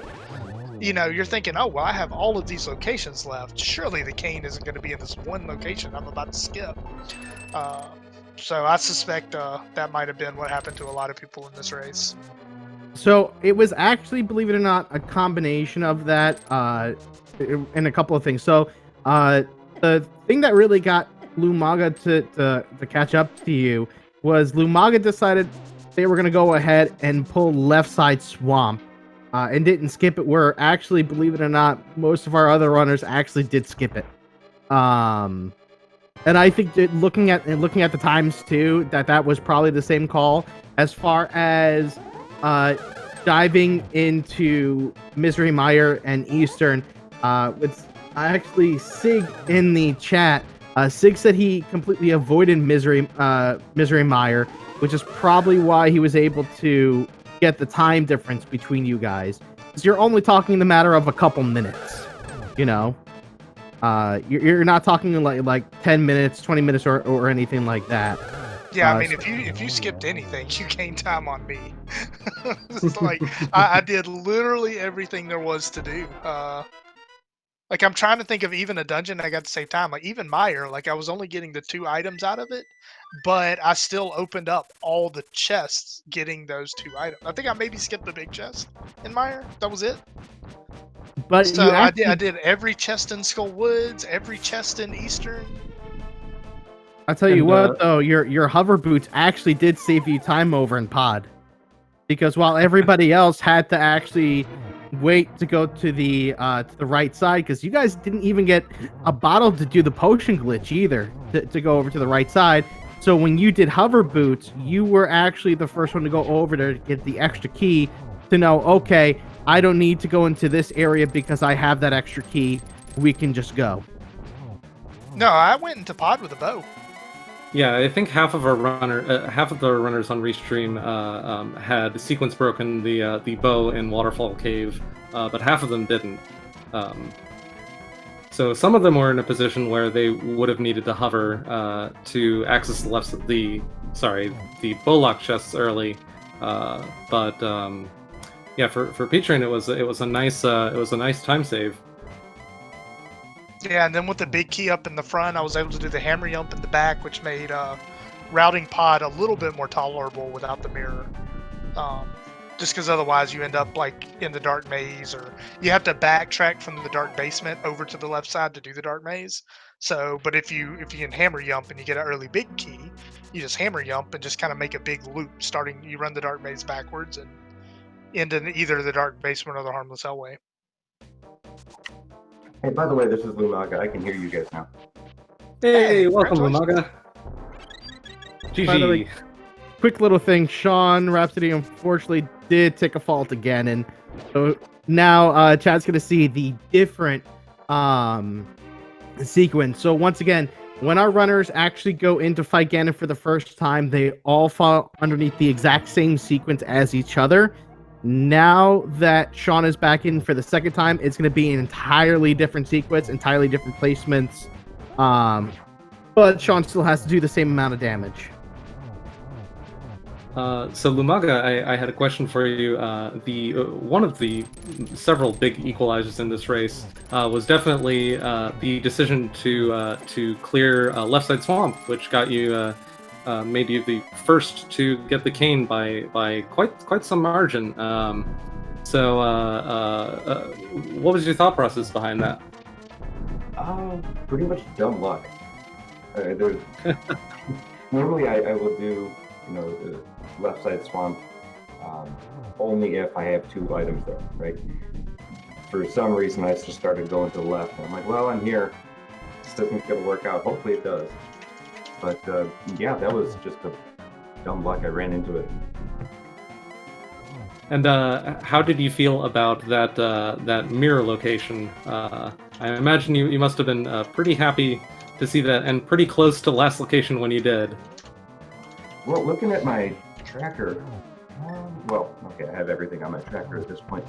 You're thinking, oh, well, I have all of these locations left. Surely the cane isn't going to be in this one location I'm about to skip. So I suspect that might have been what happened to a lot of people in this race. So it was actually, believe it or not, a combination of that and a couple of things. So the thing that really got Lumaga to catch up to you was Lumaga decided they were going to go ahead and pull left side swamp and didn't skip it, where actually, believe it or not, most of our other runners actually did skip it. And I think that looking at the times too, that was probably the same call. As far as diving into Misery Mire and Eastern, with actually Sig in the chat, Sig said he completely avoided Misery Mire, which is probably why he was able to get the time difference between you guys. Because you're only talking the matter of a couple minutes, You're not talking like 10 minutes, 20 minutes, or anything like that. Yeah, I mean, if you skipped anything, you gained time on me. It's like I did literally everything there was to do. Like, I'm trying to think of even a dungeon I got to save time. Like, even Mire, like, I was only getting the 2 items out of it, but I still opened up all the chests getting those 2 items. I think I maybe skipped the big chest in Mire. That was it. But So actually, I did every chest in Skull Woods, every chest in Eastern. I'll tell you what, though, your hover boots actually did save you time over in pod, because while everybody else had to actually wait to go to the right side, because you guys didn't even get a bottle to do the potion glitch either to go over to the right side. So when you did hover boots, you were actually the first one to go over to get the extra key to know, okay, I don't need to go into this area because I have that extra key. We can just go. No, I went into pod with a bow. Yeah, I think half of the runners on Restream had sequence broken the bow in Waterfall Cave, but half of them didn't. So some of them were in a position where they would have needed to hover to access the bowlock chests early. But yeah, for Petrain, it was a nice time save. Yeah, and then with the big key up in the front, I was able to do the hammer jump in the back, which made routing pod a little bit more tolerable without the mirror. Just because otherwise you end up like in the dark maze, or you have to backtrack from the dark basement over to the left side to do the dark maze. So, but if you can hammer jump and you get an early big key, you just hammer jump and just kind of make a big loop. You run the dark maze backwards and end in either the dark basement or the harmless hellway. Hey, by the way, this is Lumaga. I can hear you guys now. Hey, welcome, Lumaga. By the way, GG. quick little thing, Sean Rhapsody unfortunately did take a fault again, and so now Chad's gonna see the different sequence. So once again, when our runners actually go into fight Ganon for the first time, they all fall underneath the exact same sequence as each other. Now that Sean is back in for the second time, it's going to be an entirely different sequence, entirely different placements. But Sean still has to do the same amount of damage. So Lumaga, I had a question for you. The one of the several big equalizers in this race was definitely the decision to clear Left Side Swamp, which got you made you the first to get the cane by quite some margin. So what was your thought process behind that? Pretty much dumb luck. There's normally I will do, the left side swamp only if I have 2 items there, right? For some reason, I just started going to the left. And I'm like, well, I'm here. This isn't going to work out. Hopefully it does. But yeah, that was just a dumb luck. I ran into it. And how did you feel about that mirror location? I imagine you must have been pretty happy to see that, and pretty close to last location when you did. Well, looking at my tracker, okay, I have everything on my tracker at this point.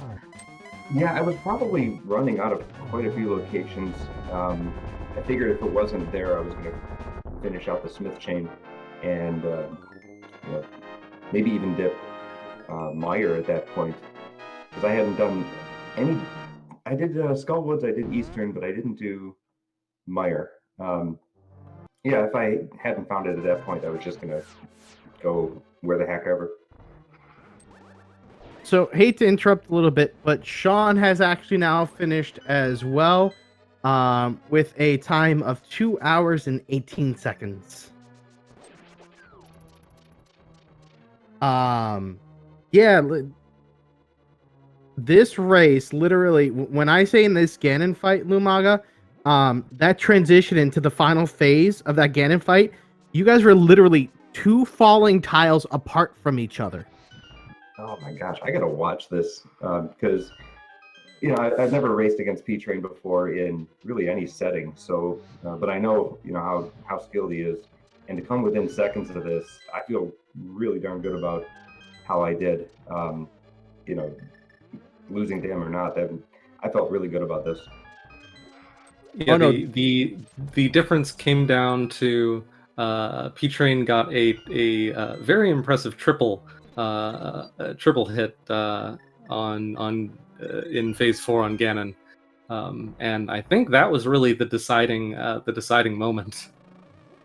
Yeah, I was probably running out of quite a few locations. I figured if it wasn't there, I was going to finish out the Smith chain and maybe even dip Meyer at that point, because I hadn't done any. I did Skullwoods, I did Eastern, but I didn't do Meyer. Yeah, if I hadn't found it at that point, I was just gonna go where the heck ever. So, hate to interrupt a little bit, but Sean has actually now finished as well, with a time of 2 hours and 18 seconds. Yeah, this race, literally, when I say in this Ganon fight, Lumaga, that transition into the final phase of that Ganon fight, you guys were literally 2 falling tiles apart from each other. Oh my gosh, I gotta watch this because I've never raced against P-Train before in really any setting. So, but I know how skilled he is, and to come within seconds of this, I feel really darn good about how I did. Losing to him or not, I felt really good about this. Yeah, the difference came down to P-Train got a very impressive triple hit on in phase 4 on Ganon, and I think that was really the deciding moment.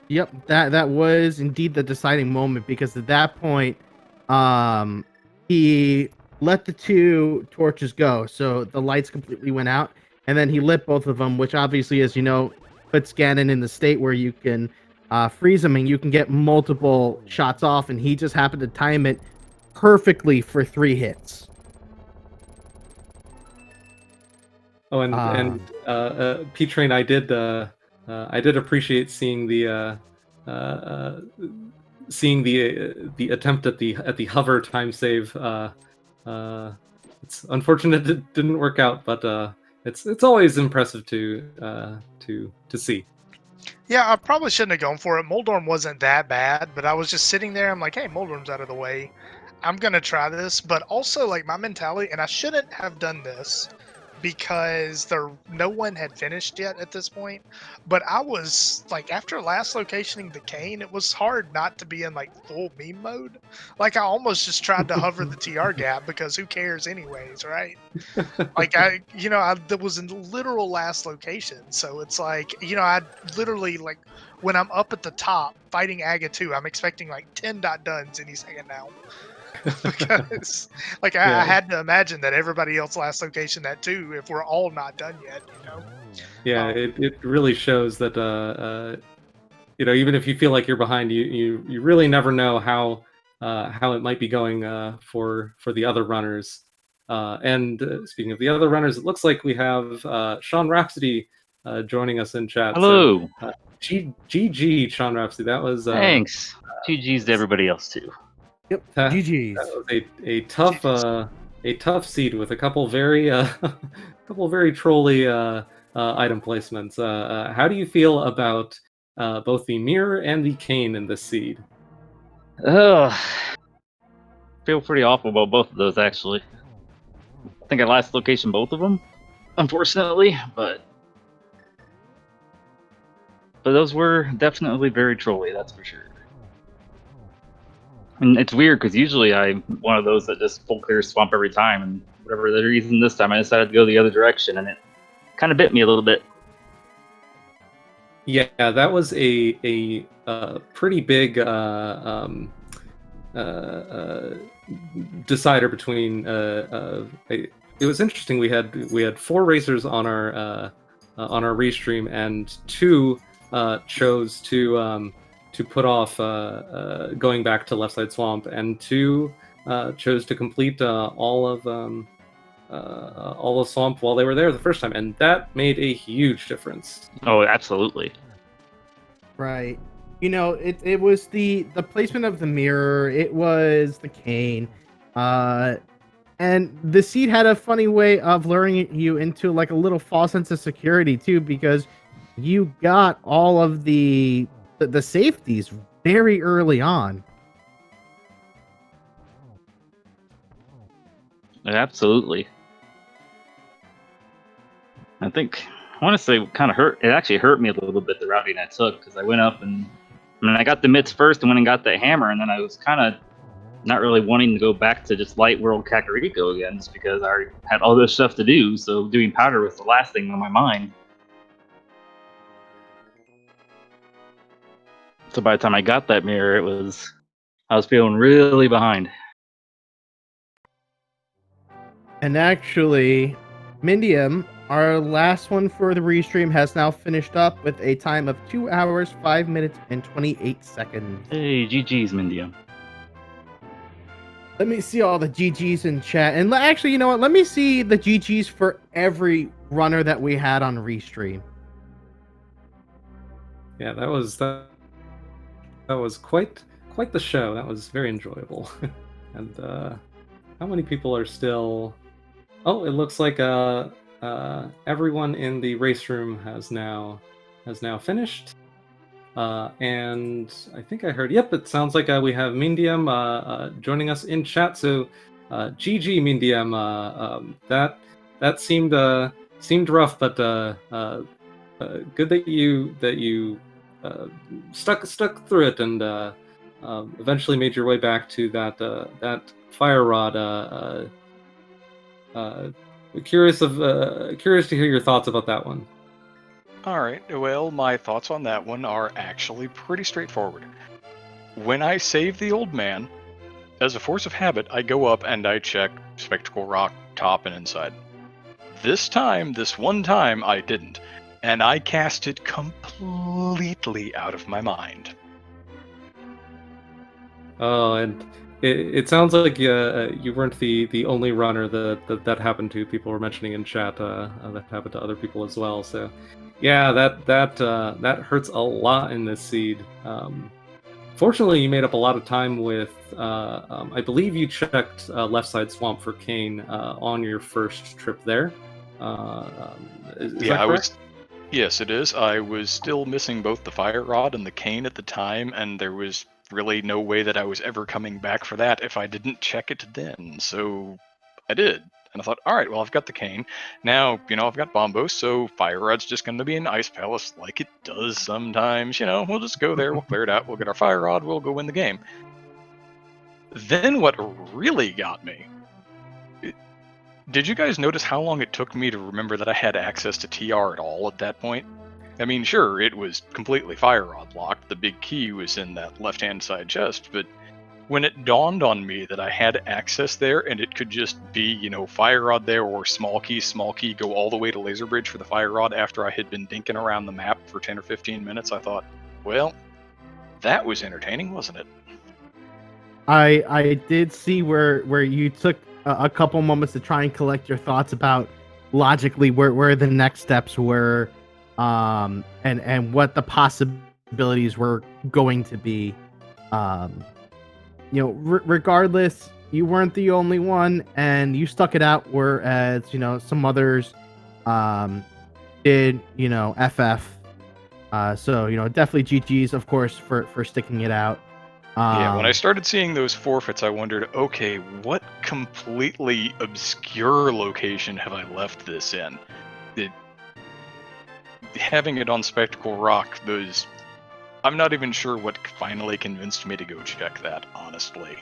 Yep, that was indeed the deciding moment, because at that point, he let the 2 torches go, so the lights completely went out, and then he lit both of them, which obviously, as you know, puts Ganon in the state where you can freeze him and you can get multiple shots off, and he just happened to time it perfectly for 3 hits. Oh, and P-Train, I did appreciate seeing the attempt at the hover time save. It's unfortunate it didn't work out, but it's always impressive to see. Yeah, I probably shouldn't have gone for it. Moldorm wasn't that bad, but I was just sitting there. I'm like, hey, Moldorm's out of the way. I'm going to try this. But also, like, my mentality, and I shouldn't have done this because no one had finished yet at this point. But I was, like, after last locationing the cane, it was hard not to be in, like, full meme mode. Like, I almost just tried to hover the TR gap because who cares anyways, right? Like, that was in literal last location. So it's like, I literally, like, when I'm up at the top fighting Aga 2, I'm expecting like 10 dot duns any second now. Because, like, I had to imagine that everybody else last location that too, if we're all not done yet, Yeah, it really shows that, even if you feel like you're behind, you really never know how it might be going for the other runners. And speaking of the other runners, it looks like we have Sean Rhapsody joining us in chat. Hello. So, GG, Sean Rhapsody. That was thanks. 2Gs to everybody else too. Yep. GGs. That was a tough seed with a couple very trolly item placements. How do you feel about both the mirror and the cane in this seed? Feel pretty awful about both of those, actually. I think I last location both of them, unfortunately, but those were definitely very trolly, that's for sure. And it's weird because usually I'm one of those that just full clear swamp every time, and whatever the reason this time I decided to go the other direction, and it kind of bit me a little bit. Yeah, that was a pretty big decider between. It was interesting. We had 4 racers on our restream, and 2 chose to put off going back to Left Side Swamp, and 2 chose to complete all of Swamp while they were there the first time, and that made a huge difference. Oh, absolutely. Right. It was the placement of the mirror. It was the cane. And the seed had a funny way of luring you into like a little false sense of security too, because you got all of the safeties very early on. Absolutely. I think I want to say kind of hurt. It actually hurt me a little bit, the routing I took, because I went up and I got the mitts first and went and got that hammer, and then I was kind of not really wanting to go back to just light world Kakariko again, just because I already had all this stuff to do. So doing powder was the last thing on my mind. So by the time I got that mirror, I was feeling really behind. And actually, Mindium, our last one for the restream, has now finished up with a time of 2 hours, 5 minutes, and 28 seconds. Hey, GG's, Mindium. Let me see all the GGs in chat. And actually, you know what? Let me see the GGs for every runner that we had on restream. Yeah, that was quite the show. That was very enjoyable. And how many people are still? Oh, it looks like everyone in the race room has now finished. And I think I heard. Yep, it sounds like we have Mindium joining us in chat. So, GG Mindium. That seemed rough, but good that you stuck through it and eventually made your way back to that fire rod. Curious to hear your thoughts about that one. Alright, well, my thoughts on that one are actually pretty straightforward. When I save the old man, as a force of habit, I go up and I check Spectacle Rock, top and inside. This one time, I didn't, and I cast it completely out of my mind. Oh, and it sounds like you weren't the only runner that happened to. People were mentioning in chat that happened to other people as well. So, yeah, that hurts a lot in this seed. Fortunately, you made up a lot of time with. I believe you checked Left Side Swamp for Kane on your first trip there. Is that correct? Yes, it is. I was still missing both the fire rod and the cane at the time, and there was really no way that I was ever coming back for that if I didn't check it then. So I did. And I thought, all right, well, I've got the cane. Now, I've got Bombos, so Fire Rod's just going to be an Ice Palace like it does sometimes. We'll just go there, we'll clear it out, we'll get our Fire Rod, we'll go win the game. Then what really got me... Did you guys notice how long it took me to remember that I had access to TR at all at that point? I mean, sure, it was completely Fire Rod locked, the big key was in that left-hand side chest, but when it dawned on me that I had access there and it could just be, Fire Rod there or small key, go all the way to Laser Bridge for the Fire Rod after I had been dinking around the map for 10 or 15 minutes, I thought, well, that was entertaining, wasn't it? I did see where you took a couple moments to try and collect your thoughts about logically where the next steps were, and what the possibilities were going to be. Regardless, you weren't the only one, and you stuck it out. Whereas some others did FF. So definitely GGs, of course, for sticking it out. Yeah, when I started seeing those forfeits, I wondered, okay, what completely obscure location have I left this in? Having it on Spectacle Rock, those I'm not even sure what finally convinced me to go check that, honestly.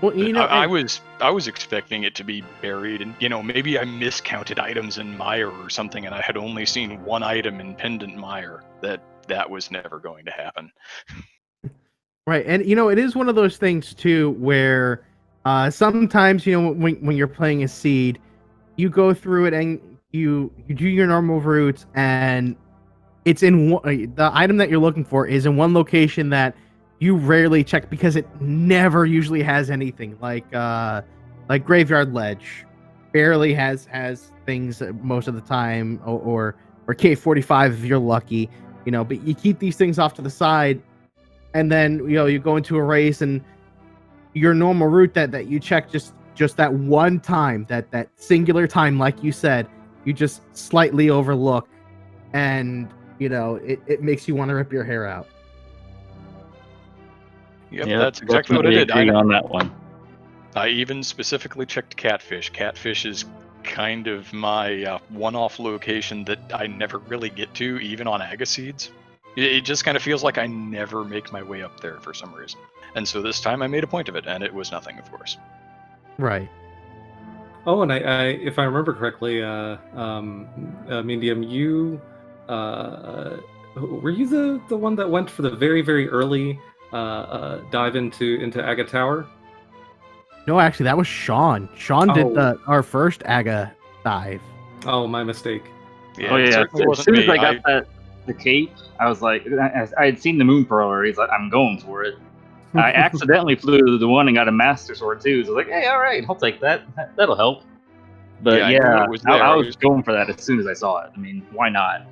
Well, you know, I was expecting it to be buried, and maybe I miscounted items in Mire or something, and I had only seen one item in Pendant Mire. That was never going to happen. right, and it is one of those things too where sometimes when you're playing a seed, you go through it and you do your normal routes, and it's in the item that you're looking for is in one location that you rarely check because it never usually has anything, like Graveyard Ledge barely has things most of the time, or K45 if you're lucky, but you keep these things off to the side, and then you go into a race, and your normal route that you check just that one time, that singular time, like you said, you just slightly overlook, and it makes you want to rip your hair out. Yep, that's exactly what I did. Agree on that one. I even specifically checked Catfish. Catfish is kind of my one-off location that I never really get to, even on Agaseeds. It just kind of feels like I never make my way up there for some reason. And so this time I made a point of it, and it was nothing, of course. Right. Oh, and I if I remember correctly, Medium, you were you the one that went for the very, very early dive into Aga Tower? No, actually, that was Sean. Sean did our first Aga dive. Oh, my mistake. Yeah, As soon as I got the cape, I was like, I had seen the moon pearl already. Like, I'm going for it. I accidentally flew to the one and got a master sword too. So I was like, hey, all right, I'll take that. That'll help. But I was going for that as soon as I saw it. I mean, why not?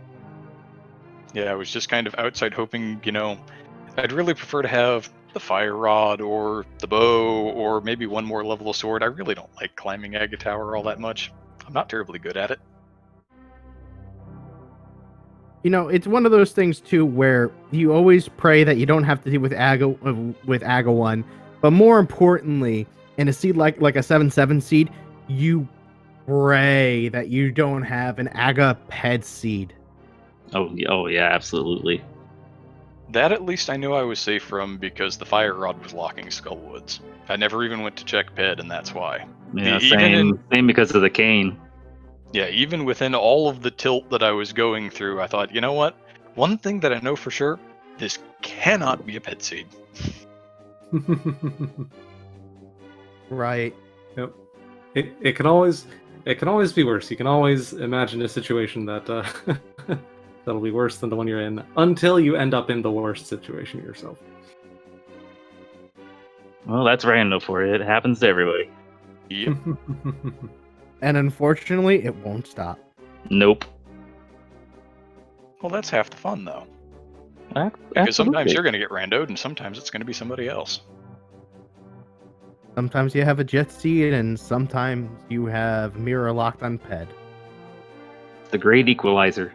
Yeah, I was just kind of outside hoping, I'd really prefer to have the fire rod or the bow or maybe one more level of sword. I really don't like climbing Aga Tower all that much. I'm not terribly good at it. It's one of those things too where you always pray that you don't have to deal with Aga 1, but more importantly, in a seed like a 7/7 seed, you pray that you don't have an Aga ped seed. Oh yeah, absolutely. That at least I knew I was safe from because the fire rod was locking Skullwoods. I never even went to check ped, and that's why. Yeah, same because of the cane. Yeah, even within all of the tilt that I was going through, I thought, you know what? One thing that I know for sure, this cannot be a ped seed. Right. Yep. It can always be worse. You can always imagine a situation that that'll be worse than the one you're in until you end up in the worst situation yourself. Well, that's random for you. It happens to everybody. Yep. And unfortunately, it won't stop. Nope. Well, that's half the fun, though. Absolutely. Because sometimes you're going to get randoed, and sometimes it's going to be somebody else. Sometimes you have a jet seed, and sometimes you have mirror locked on ped. The great equalizer.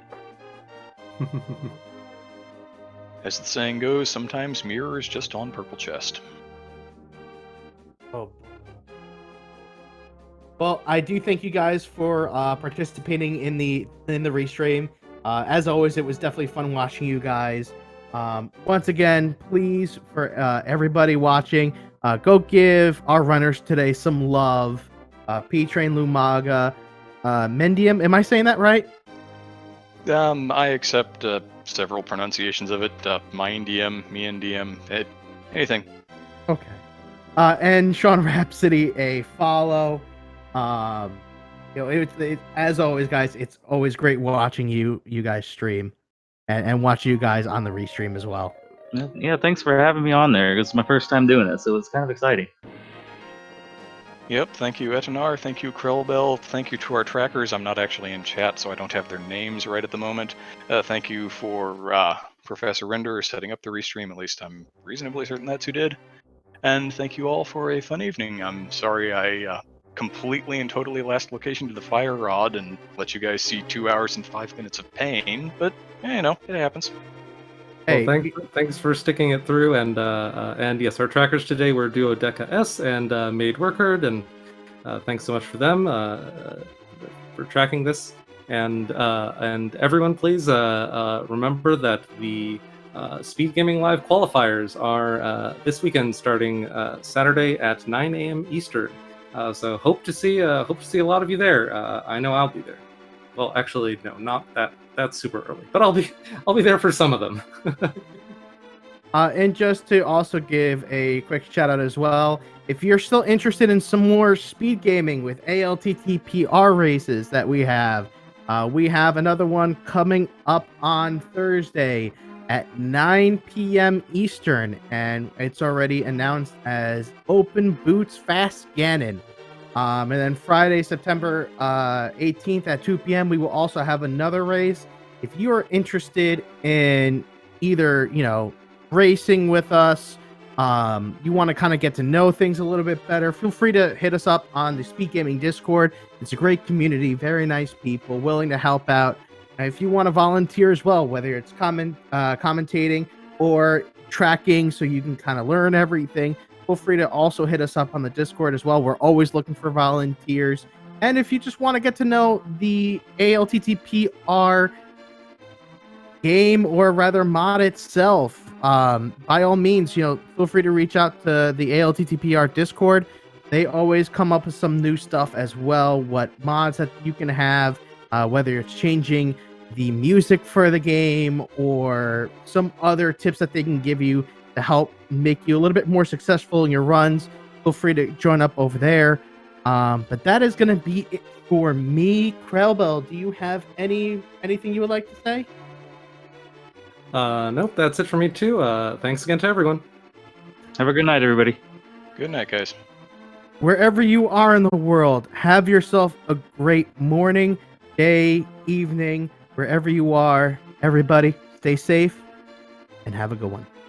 As the saying goes, sometimes mirror is just on purple chest. Oh. Well, I do thank you guys for participating in the restream. As always, it was definitely fun watching you guys. Once again, please, for everybody watching, go give our runners today some love. P-Train Lumaga, Mendium. Am I saying that right? I accept several pronunciations of it. Mindium, Miendium, anything. Okay. And Sean Rhapsody, a follow. As always, guys, it's always great watching you guys stream, and watching you guys on the restream as well. Yeah, thanks for having me on there. It's my first time doing it, so it's kind of exciting. Yep, thank you, Etanar. Thank you, Krellbell. Thank you to our trackers. I'm not actually in chat, so I don't have their names right at the moment. Thank you for Professor Render setting up the restream. At least I'm reasonably certain that's who did. And thank you all for a fun evening. I'm sorry I completely and totally last location to the fire rod and let you guys see 2 hours and 5 minutes of pain, but it happens. Hey, well, thanks for sticking it through, and yes, our trackers today were Duodeca S and Maid Workherd, and thanks so much for them for tracking this. And everyone, please remember that the Speed Gaming Live qualifiers are this weekend, starting Saturday at 9 a.m. Eastern. So hope to see a lot of you there. I know I'll be there. Well, actually, no, not that. That's super early, but I'll be there for some of them. And just to also give a quick shout out as well, if you're still interested in some more speed gaming with ALTTP races that we have another one coming up on Thursday at 9 p.m. Eastern, and it's already announced as Open Boots Fast Gannon. And then Friday, September 18th at 2 p.m., we will also have another race. If you are interested in either, racing with us, you want to kind of get to know things a little bit better, feel free to hit us up on the Speed Gaming Discord. It's a great community, very nice people, willing to help out. And if you want to volunteer as well, whether it's commentating or tracking so you can kind of learn everything, feel free to also hit us up on the Discord as well. We're always looking for volunteers. And if you just want to get to know the ALTTPR game, or rather mod itself, by all means, feel free to reach out to the ALTTPR Discord. They always come up with some new stuff as well, what mods that you can have, whether it's changing the music for the game or some other tips that they can give you to help make you a little bit more successful in your runs. Feel free to join up over there. But that is going to be it for me. Krellbell, do you have anything you would like to say? Nope, that's it for me too. Thanks again to everyone. Have a good night, everybody. Good night, guys. Wherever you are in the world, have yourself a great morning, day, evening, wherever you are. Everybody, stay safe and have a good one.